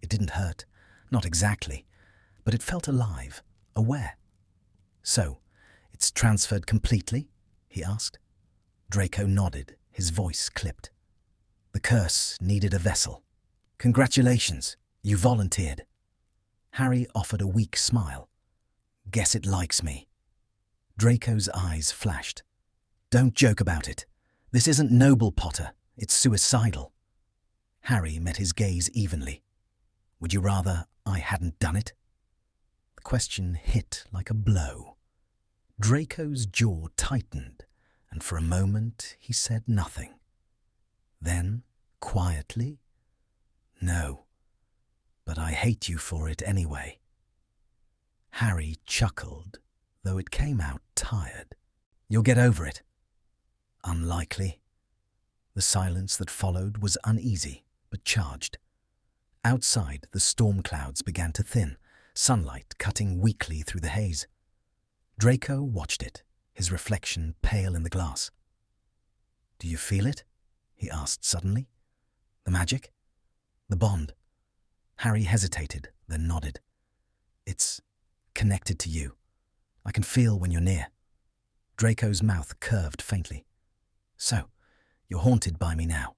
It didn't hurt, not exactly, but it felt alive, aware. So, It's transferred completely? He asked. Draco nodded, his voice clipped. The curse needed a vessel. Congratulations, you volunteered. Harry offered a weak smile. Guess it likes me. Draco's eyes flashed. Don't joke about it. This isn't noble, Potter. It's suicidal. Harry met his gaze evenly. Would you rather I hadn't done it? The question hit like a blow. Draco's jaw tightened, and for a moment he said nothing. Then, quietly, No, but I hate you for it anyway. Harry chuckled, though it came out tired. You'll get over it. Unlikely. The silence that followed was uneasy, but charged. Outside, the storm clouds began to thin, sunlight cutting weakly through the haze. Draco watched it, his reflection pale in the glass. Do you feel it? He asked suddenly. The magic? The bond? Harry hesitated, then nodded. It's connected to you. I can feel when you're near. Draco's mouth curved faintly. So, you're haunted by me now.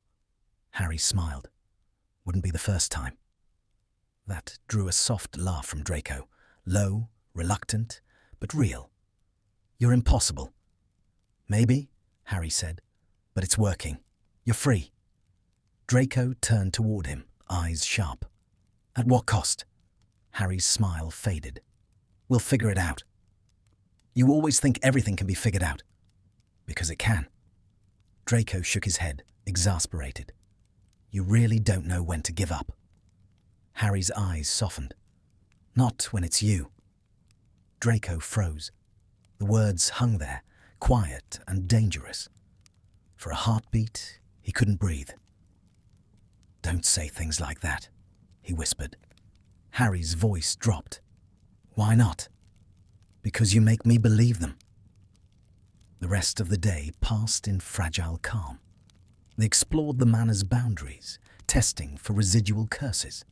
Harry smiled. Wouldn't be the first time. That drew a soft laugh from Draco, low, reluctant, but real. You're impossible. Maybe, Harry said, but it's working. You're free. Draco turned toward him, eyes sharp. At what cost? Harry's smile faded. We'll figure it out. You always think everything can be figured out. Because it can. Draco shook his head, exasperated. You really don't know when to give up. Harry's eyes softened. Not when it's you. Draco froze. The words hung there, quiet and dangerous. For a heartbeat, he couldn't breathe. Don't say things like that, he whispered. Harry's voice dropped. Why not? Because you make me believe them. The rest of the day passed in fragile calm. They explored the manor's boundaries, testing for residual curses.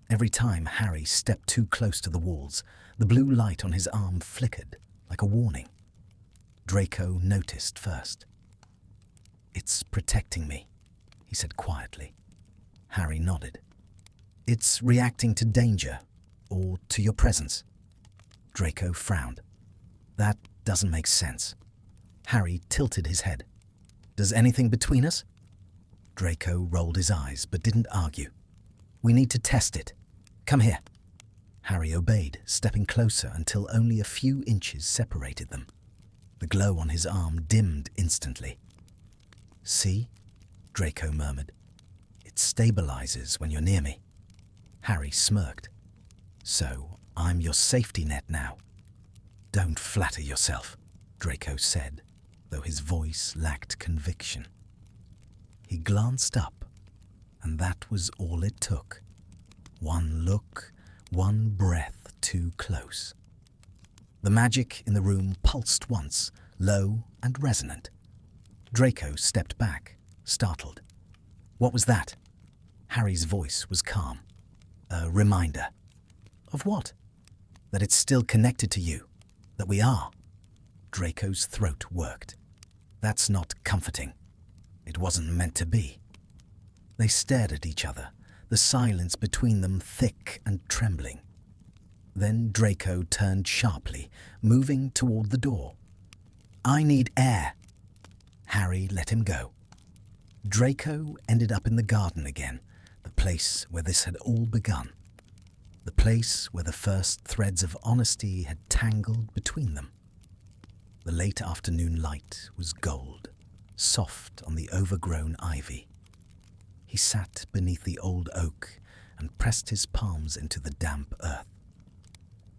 Every time Harry stepped too close to the walls, the blue light on his arm flickered like a warning. Draco noticed first. It's protecting me, he said quietly. Harry nodded. It's reacting to danger, or to your presence. Draco frowned. That doesn't make sense. Harry tilted his head. Does anything between us? Draco rolled his eyes, but didn't argue. We need to test it. Come here. Harry obeyed, stepping closer until only a few inches separated them. The glow on his arm dimmed instantly. See? Draco murmured. It stabilizes when you're near me. Harry smirked. So, I'm your safety net now. Don't flatter yourself, Draco said, though his voice lacked conviction. He glanced up, and that was all it took. One look, one breath too close. The magic in the room pulsed once, low and resonant. Draco stepped back, startled. What was that? Harry's voice was calm. A reminder. Of what? That it's still connected to you. That we are. Draco's throat worked. That's not comforting. It wasn't meant to be. They stared at each other, the silence between them thick and trembling. Then Draco turned sharply, moving toward the door. I need air. Harry let him go. Draco ended up in the garden again, the place where this had all begun. The place where the first threads of honesty had tangled between them. The late afternoon light was gold, soft on the overgrown ivy. He sat beneath the old oak and pressed his palms into the damp earth.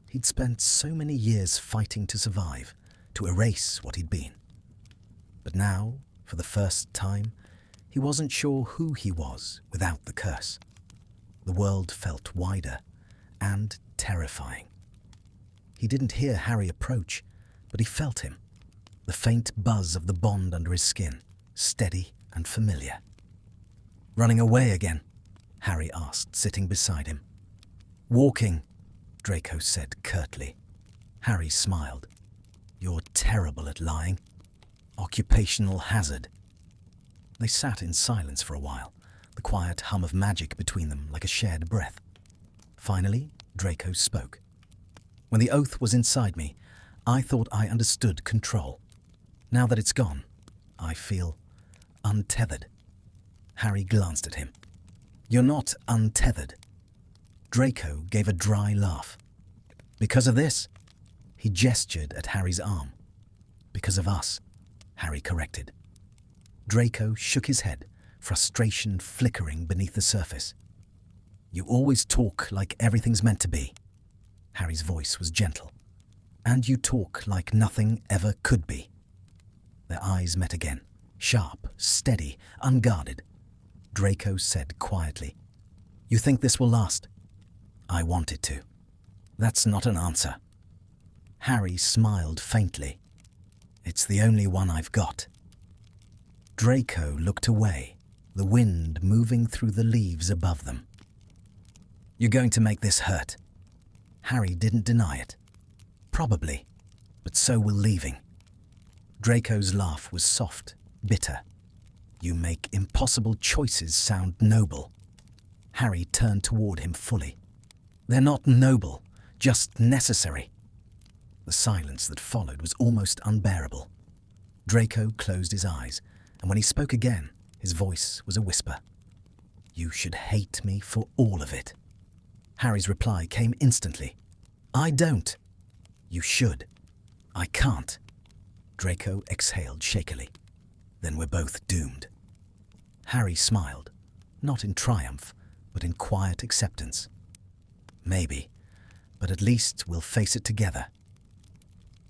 He'd spent so many years fighting to survive, to erase what he'd been. But now, for the first time, he wasn't sure who he was without the curse. The world felt wider and terrifying. He didn't hear Harry approach, but he felt him, the faint buzz of the bond under his skin, steady and familiar. Running away again? Harry asked, sitting beside him. Walking, Draco said curtly. Harry smiled. You're terrible at lying. Occupational hazard. They sat in silence for a while, the quiet hum of magic between them like a shared breath. Finally, Draco spoke. When the oath was inside me, I thought I understood control. Now that it's gone, I feel untethered. Harry glanced at him. You're not untethered. Draco gave a dry laugh. Because of this? He gestured at Harry's arm. Because of us, Harry corrected. Draco shook his head, frustration flickering beneath the surface. You always talk like everything's meant to be. Harry's voice was gentle. And you talk like nothing ever could be. Their eyes met again, sharp, steady, unguarded. Draco said quietly, You think this will last? I want it to. That's not an answer. Harry smiled faintly. It's the only one I've got. Draco looked away, the wind moving through the leaves above them. You're going to make this hurt. Harry didn't deny it. Probably, but so will leaving. Draco's laugh was soft, bitter. You make impossible choices sound noble. Harry turned toward him fully. They're not noble, just necessary. The silence that followed was almost unbearable. Draco closed his eyes, and when he spoke again, his voice was a whisper. You should hate me for all of it. Harry's reply came instantly. I don't. You should. I can't. Draco exhaled shakily. Then we're both doomed. Harry smiled, not in triumph, but in quiet acceptance. Maybe, but at least we'll face it together.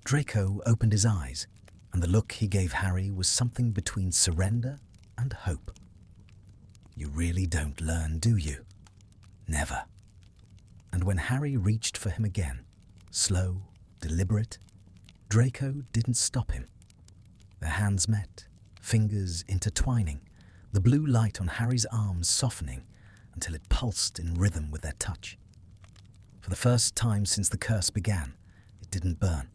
Draco opened his eyes, and the look he gave Harry was something between surrender and hope. You really don't learn, do you? Never. And when Harry reached for him again, slow, deliberate, Draco didn't stop him. Their hands met, fingers intertwining, the blue light on Harry's arms softening until it pulsed in rhythm with their touch. For the first time since the curse began, it didn't burn.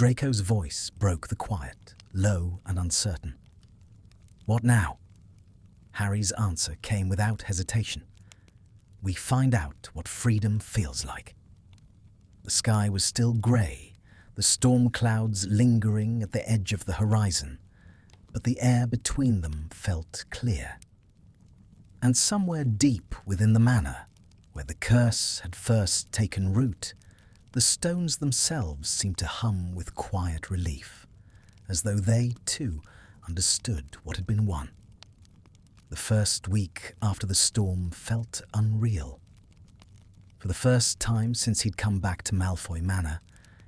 Draco's voice broke the quiet, low and uncertain. What now? Harry's answer came without hesitation. We find out what freedom feels like. The sky was still grey, the storm clouds lingering at the edge of the horizon, but the air between them felt clear. And somewhere deep within the manor, where the curse had first taken root, the stones themselves seemed to hum with quiet relief, as though they, too, understood what had been won. The first week after the storm felt unreal. For the first time since he'd come back to Malfoy Manor,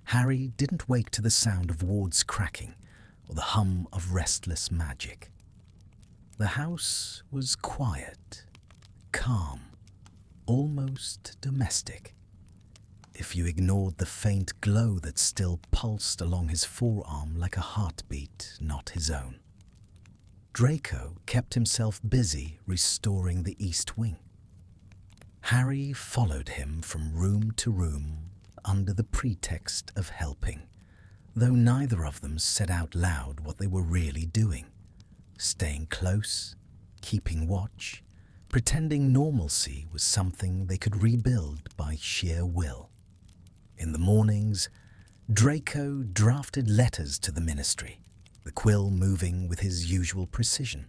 Harry didn't wake to the sound of wards cracking or the hum of restless magic. The house was quiet, calm, almost domestic, if you ignored the faint glow that still pulsed along his forearm like a heartbeat not his own. Draco kept himself busy restoring the East Wing. Harry followed him from room to room under the pretext of helping, though neither of them said out loud what they were really doing. Staying close, keeping watch, pretending normalcy was something they could rebuild by sheer will. In the mornings, Draco drafted letters to the Ministry, the quill moving with his usual precision.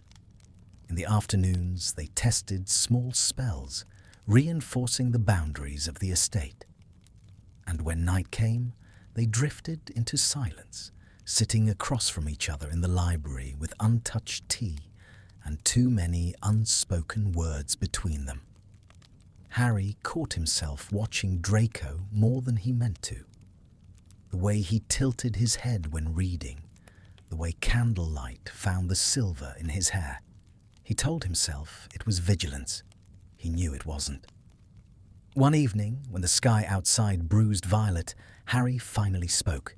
In the afternoons, they tested small spells, reinforcing the boundaries of the estate. And when night came, they drifted into silence, sitting across from each other in the library with untouched tea and too many unspoken words between them. Harry caught himself watching Draco more than he meant to. The way he tilted his head when reading, the way candlelight found the silver in his hair. He told himself it was vigilance. He knew it wasn't. One evening, when the sky outside bruised violet, Harry finally spoke.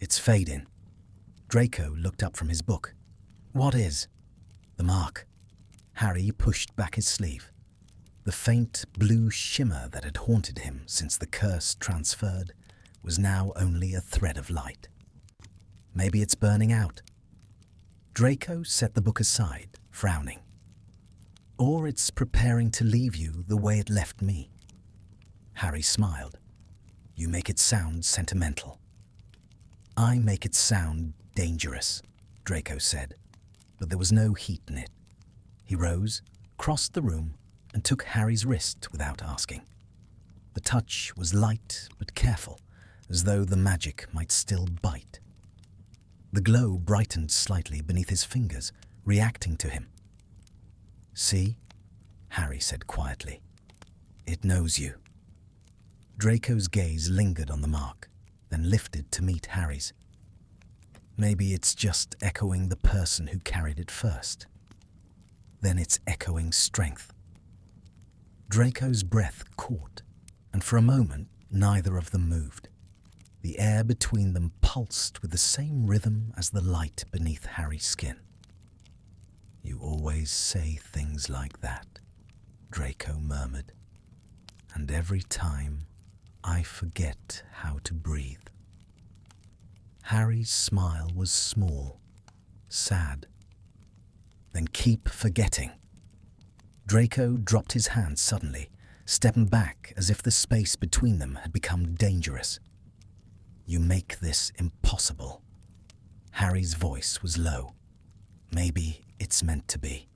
It's fading. Draco looked up from his book. What is? The mark. Harry pushed back his sleeve. The faint blue shimmer that had haunted him since the curse transferred was now only a thread of light. Maybe it's burning out. Draco set the book aside, frowning. Or it's preparing to leave you the way it left me. Harry smiled. You make it sound sentimental. I make it sound dangerous, Draco said, but there was no heat in it. He rose, crossed the room, and took Harry's wrist without asking. The touch was light but careful, as though the magic might still bite. The glow brightened slightly beneath his fingers, reacting to him. See, Harry said quietly. It knows you. Draco's gaze lingered on the mark, then lifted to meet Harry's. Maybe it's just echoing the person who carried it first. Then it's echoing strength. Draco's breath caught, and for a moment neither of them moved. The air between them pulsed with the same rhythm as the light beneath Harry's skin. You always say things like that, Draco murmured, and every time I forget how to breathe. Harry's smile was small, sad. Then keep forgetting. Draco dropped his hand suddenly, stepping back as if the space between them had become dangerous. You make this impossible. Harry's voice was low. Maybe it's meant to be.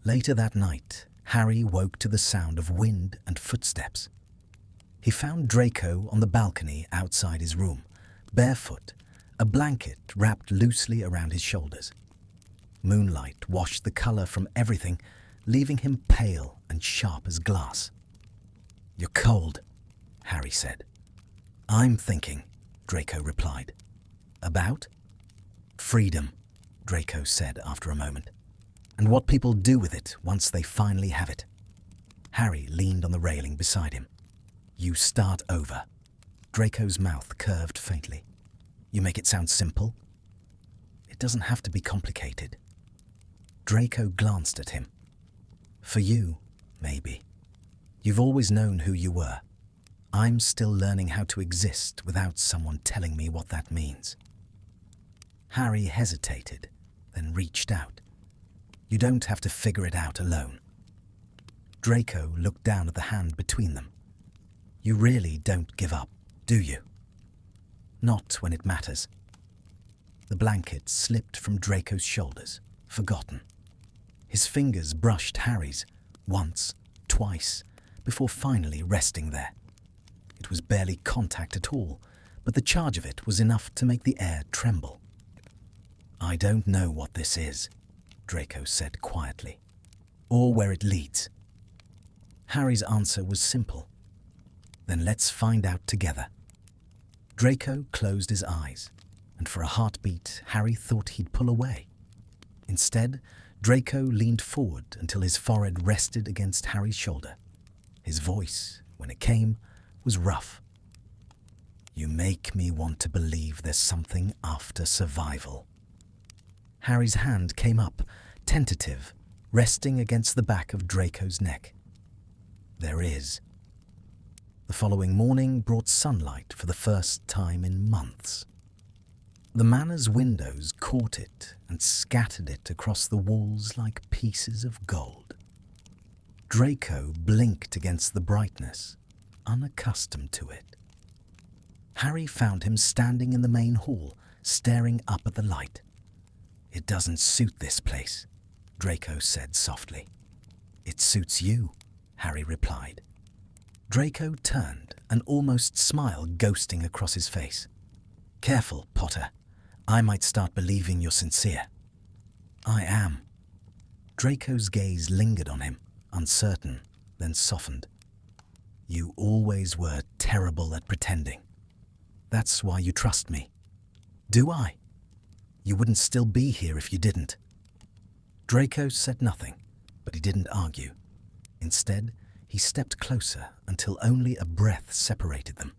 Later that night, Harry woke to the sound of wind and footsteps. He found Draco on the balcony outside his room, barefoot, a blanket wrapped loosely around his shoulders. Moonlight washed the color from everything, leaving him pale and sharp as glass. You're cold, Harry said. I'm thinking, Draco replied. About? Freedom, Draco said after a moment, and what people do with it once they finally have it. Harry leaned on the railing beside him. You start over. Draco's mouth curved faintly. You make it sound simple? It doesn't have to be complicated. Draco glanced at him. For you, maybe. You've always known who you were. I'm still learning how to exist without someone telling me what that means. Harry hesitated, then reached out. You don't have to figure it out alone. Draco looked down at the hand between them. You really don't give up, do you? Not when it matters. The blanket slipped from Draco's shoulders, forgotten. His fingers brushed Harry's, once, twice, before finally resting there. It was barely contact at all, but the charge of it was enough to make the air tremble. I don't know what this is, Draco said quietly, or where it leads. Harry's answer was simple. Then let's find out together. Draco closed his eyes, and for a heartbeat, Harry thought he'd pull away. Instead, Draco leaned forward until his forehead rested against Harry's shoulder. His voice, when it came, was rough. You make me want to believe there's something after survival. Harry's hand came up, tentative, resting against the back of Draco's neck. There is. The following morning brought sunlight for the first time in months. The manor's windows caught it and scattered it across the walls like pieces of gold. Draco blinked against the brightness, unaccustomed to it. Harry found him standing in the main hall, staring up at the light. It doesn't suit this place, Draco said softly. It suits you, Harry replied. Draco turned, an almost smile ghosting across his face. Careful, Potter. I might start believing you're sincere. I am. Draco's gaze lingered on him, uncertain, then softened. You always were terrible at pretending. That's why you trust me. Do I? You wouldn't still be here if you didn't. Draco said nothing, but he didn't argue. Instead, he stepped closer until only a breath separated them.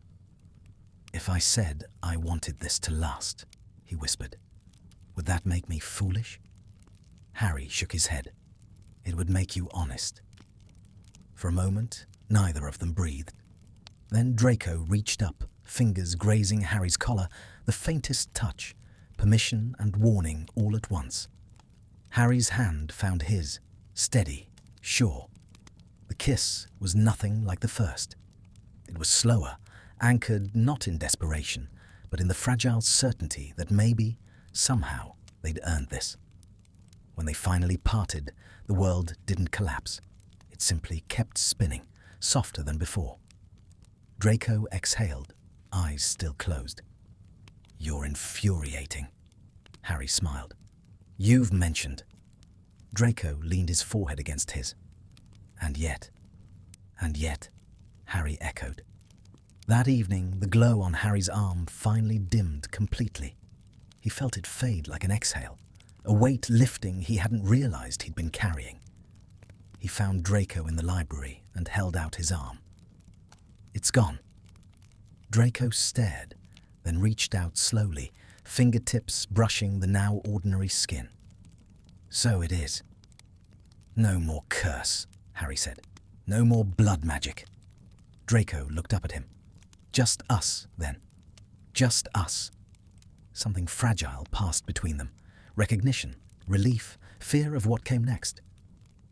If I said I wanted this to last, he whispered, would that make me foolish? Harry shook his head. It would make you honest. For a moment, neither of them breathed. Then Draco reached up, fingers grazing Harry's collar, the faintest touch, permission and warning all at once. Harry's hand found his, steady, sure. The kiss was nothing like the first. It was slower, anchored not in desperation, but in the fragile certainty that maybe, somehow, they'd earned this. When they finally parted, the world didn't collapse. It simply kept spinning, softer than before. Draco exhaled, eyes still closed. "You're infuriating," Harry smiled. "You've mentioned." Draco leaned his forehead against his. And yet, Harry echoed. That evening, the glow on Harry's arm finally dimmed completely. He felt it fade like an exhale, a weight lifting he hadn't realized he'd been carrying. He found Draco in the library and held out his arm. "It's gone." Draco stared, then reached out slowly, fingertips brushing the now ordinary skin. "So it is." "No more curse," Harry said. "No more blood magic." Draco looked up at him. "Just us, then. Just us." Something fragile passed between them. Recognition, relief, fear of what came next.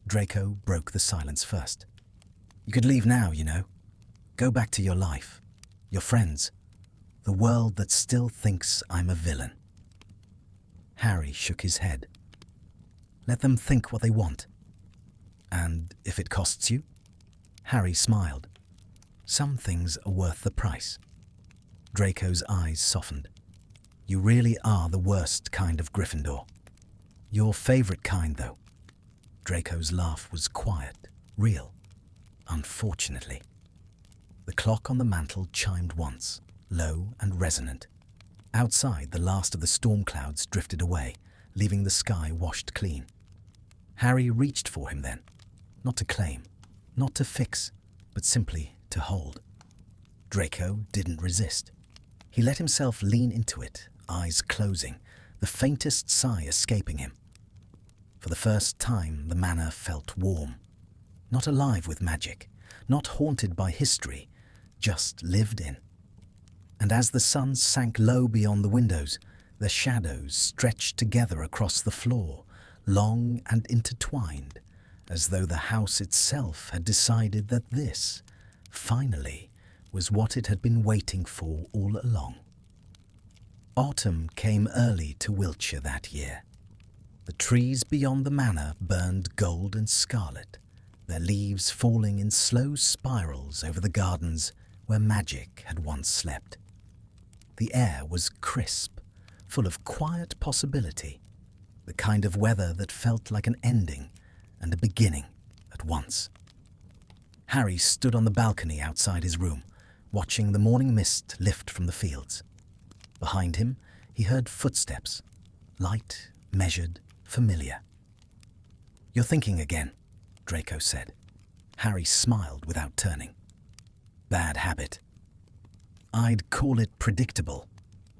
Draco broke the silence first. "You could leave now, you know. Go back to your life, your friends, the world that still thinks I'm a villain." Harry shook his head. "Let them think what they want." "And if it costs you?" Harry smiled. "Some things are worth the price." Draco's eyes softened. "You really are the worst kind of Gryffindor. Your favorite kind, though." Draco's laugh was quiet, real. "Unfortunately." The clock on the mantel chimed once, low and resonant. Outside, the last of the storm clouds drifted away, leaving the sky washed clean. Harry reached for him then, not to claim, not to fix, but simply to hold. Draco didn't resist. He let himself lean into it, eyes closing, the faintest sigh escaping him. For the first time, the manor felt warm. Not alive with magic, not haunted by history, just lived in. And as the sun sank low beyond the windows, the shadows stretched together across the floor, long and intertwined, as though the house itself had decided that this, finally, was what it had been waiting for all along. Autumn came early to Wiltshire that year. The trees beyond the manor burned gold and scarlet, their leaves falling in slow spirals over the gardens where magic had once slept. The air was crisp, full of quiet possibility, the kind of weather that felt like an ending and a beginning at once. Harry stood on the balcony outside his room, watching the morning mist lift from the fields. Behind him, he heard footsteps, light, measured, familiar. "You're thinking again," Draco said. Harry smiled without turning. "Bad habit." "I'd call it predictable,"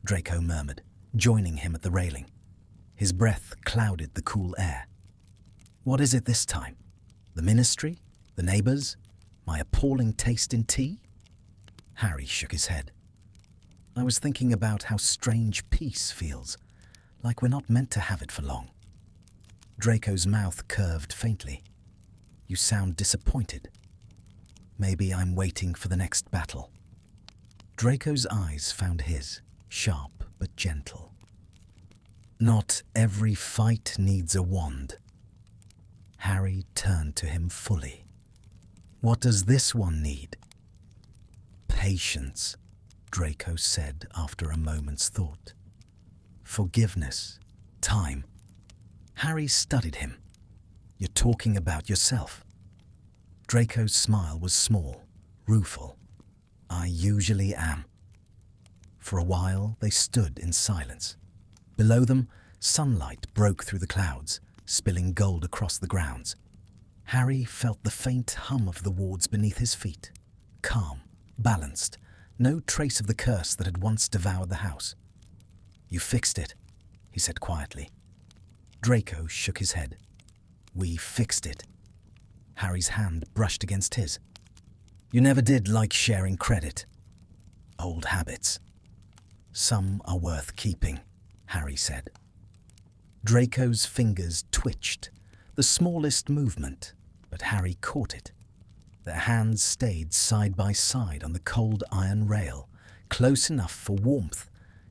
Draco murmured, joining him at the railing. His breath clouded the cool air. "What is it this time? The ministry? The neighbours? My appalling taste in tea?" Harry shook his head. "I was thinking about how strange peace feels, like we're not meant to have it for long." Draco's mouth curved faintly. "You sound disappointed." "Maybe I'm waiting for the next battle." Draco's eyes found his, sharp but gentle. "Not every fight needs a wand." Harry turned to him fully. "What does this one need?" "Patience," Draco said after a moment's thought. "Forgiveness. Time." Harry studied him. "You're talking about yourself." Draco's smile was small, rueful. "I usually am." For a while they stood in silence. Below them, sunlight broke through the clouds, spilling gold across the grounds. Harry felt the faint hum of the wards beneath his feet. Calm, balanced, no trace of the curse that had once devoured the house. "You fixed it," he said quietly. Draco shook his head. "We fixed it." Harry's hand brushed against his. "You never did like sharing credit." Old habits. Some are worth keeping, Harry said. Draco's fingers twitched, the smallest movement, but Harry caught it. Their hands stayed side by side on the cold iron rail, close enough for warmth,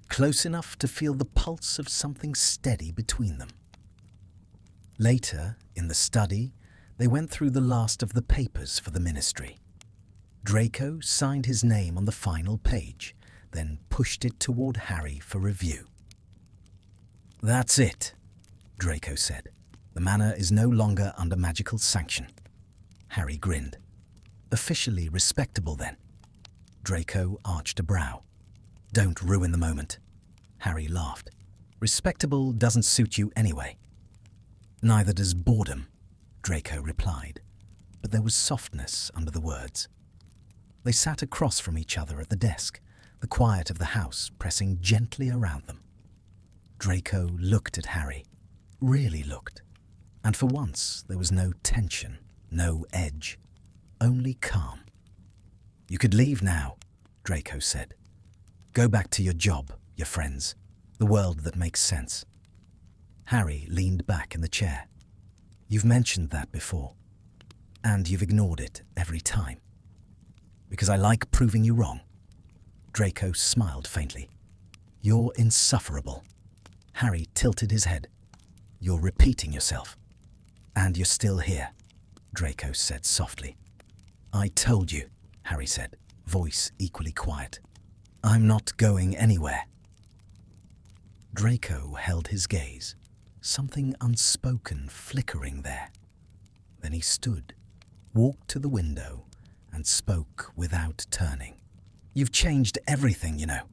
close enough to feel the pulse of something steady between them. Later, in the study, they went through the last of the papers for the ministry. Draco signed his name on the final page, then pushed it toward Harry for review. "That's it," Draco said. "The manor is no longer under magical sanction." Harry grinned. "Officially respectable, then?" Draco arched a brow. "Don't ruin the moment." Harry laughed. "Respectable doesn't suit you anyway." "Neither does boredom," Draco replied, but there was softness under the words. They sat across from each other at the desk, the quiet of the house pressing gently around them. Draco looked at Harry, really looked, and for once there was no tension, no edge, only calm. "You could leave now," Draco said. "Go back to your job, your friends, the world that makes sense." Harry leaned back in the chair. "You've mentioned that before, and you've ignored it every time. Because I like proving you wrong." Draco smiled faintly. "You're insufferable." Harry tilted his head. "You're repeating yourself. And you're still here," Draco said softly. "I told you," Harry said, voice equally quiet. "I'm not going anywhere." Draco held his gaze, something unspoken flickering there. Then he stood, walked to the window, and spoke without turning. "You've changed everything, you know."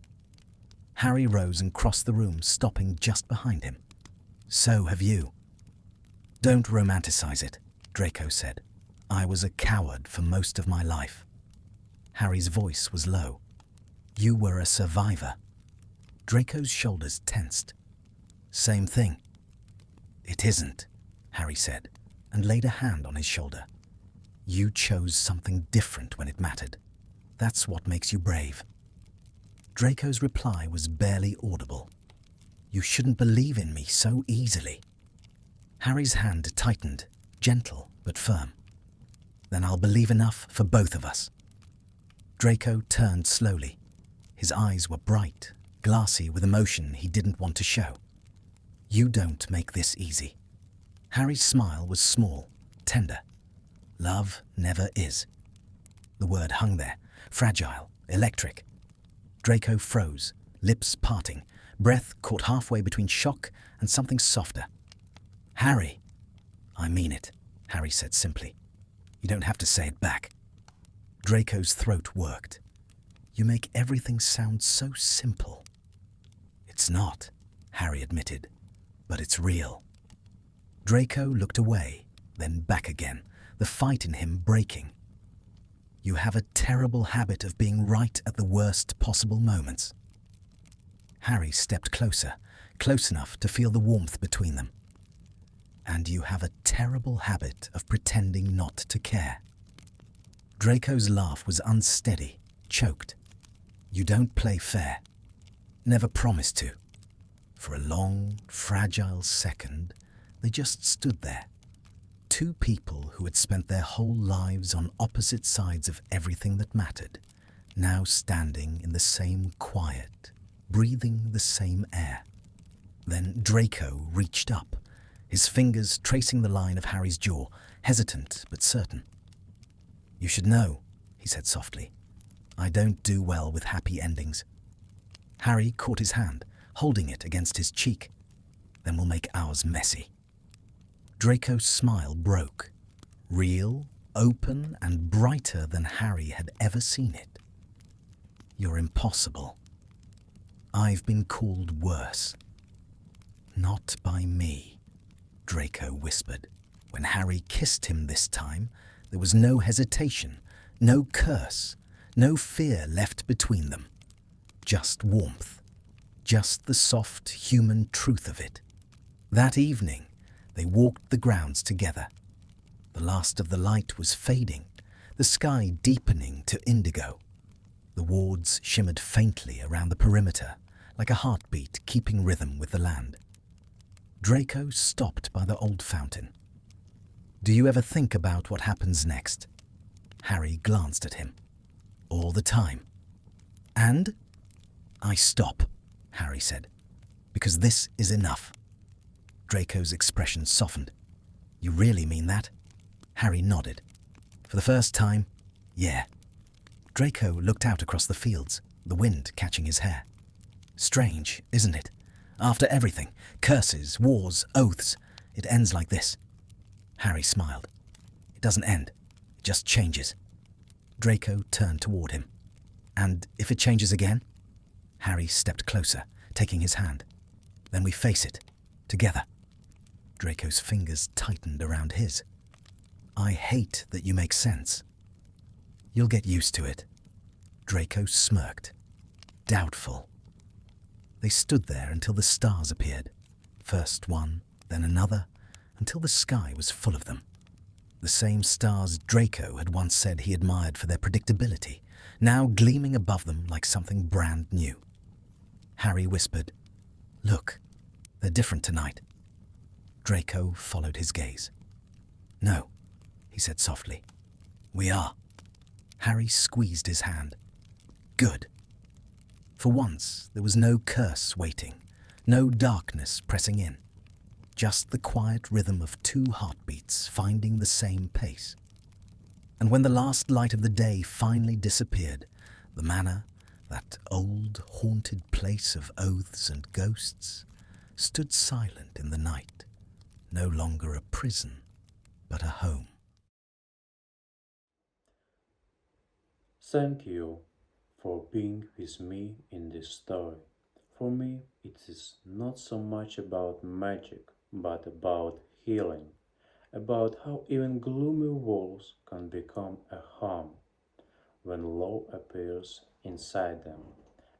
Harry rose and crossed the room, stopping just behind him. "So have you." "Don't romanticize it," Draco said. "I was a coward for most of my life." Harry's voice was low. "You were a survivor." Draco's shoulders tensed. "Same thing." "It isn't," Harry said, and laid a hand on his shoulder. "You chose something different when it mattered. That's what makes you brave." Draco's reply was barely audible. "You shouldn't believe in me so easily." Harry's hand tightened, gentle but firm. "Then I'll believe enough for both of us." Draco turned slowly. His eyes were bright, glassy with emotion he didn't want to show. "You don't make this easy." Harry's smile was small, tender. "Love never is." The word hung there, fragile, electric. Draco froze, lips parting, breath caught halfway between shock and something softer. "Harry!" "I mean it," Harry said simply. "You don't have to say it back." Draco's throat worked. "You make everything sound so simple." "It's not," Harry admitted, "but it's real." Draco looked away, then back again, the fight in him breaking. "You have a terrible habit of being right at the worst possible moments." Harry stepped closer, close enough to feel the warmth between them. "And you have a terrible habit of pretending not to care." Draco's laugh was unsteady, choked. "You don't play fair. Never promised to." For a long, fragile second, they just stood there. Two people who had spent their whole lives on opposite sides of everything that mattered, now standing in the same quiet, breathing the same air. Then Draco reached up, his fingers tracing the line of Harry's jaw, hesitant but certain. "You should know," he said softly. "I don't do well with happy endings." Harry caught his hand, holding it against his cheek. "Then we'll make ours messy." Draco's smile broke, real, open, and brighter than Harry had ever seen it. "You're impossible. I've been called worse." "Not by me," Draco whispered. When Harry kissed him this time, there was no hesitation, no curse, no fear left between them. Just warmth, just the soft human truth of it. That evening, they walked the grounds together. The last of the light was fading, the sky deepening to indigo. The wards shimmered faintly around the perimeter, like a heartbeat keeping rhythm with the land. Draco stopped by the old fountain. "Do you ever think about what happens next?" Harry glanced at him. "All the time." "And?" "I stop," Harry said, "because this is enough." Draco's expression softened. "You really mean that?" Harry nodded. For the first time, yeah. Draco looked out across the fields, the wind catching his hair. "Strange, isn't it? After everything, curses, wars, oaths, it ends like this." Harry smiled. "It doesn't end. It just changes." Draco turned toward him. "And if it changes again?" Harry stepped closer, taking his hand. "Then we face it, together." Draco's fingers tightened around his. "I hate that you make sense." "You'll get used to it." Draco smirked. Doubtful. They stood there until the stars appeared. First one, then another, until the sky was full of them. The same stars Draco had once said he admired for their predictability, now gleaming above them like something brand new. Harry whispered, "Look, they're different tonight." Draco followed his gaze. "No," he said softly. "We are." Harry squeezed his hand. "Good." For once, there was no curse waiting, no darkness pressing in, just the quiet rhythm of two heartbeats finding the same pace. And when the last light of the day finally disappeared, the manor, that old, haunted place of oaths and ghosts, stood silent in the night, no longer a prison, but a home. Thank you for being with me in this story. For me, it is not so much about magic, but about healing, about how even gloomy walls can become a home when law appears inside them,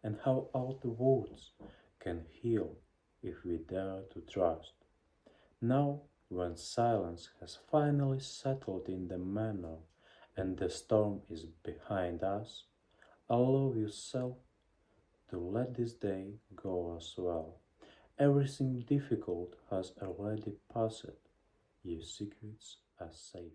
and how all the woods can heal if we dare to trust. Now, when silence has finally settled in the manor and the storm is behind us, allow yourself to let this day go as well. Everything difficult has already passed. Your secrets are safe.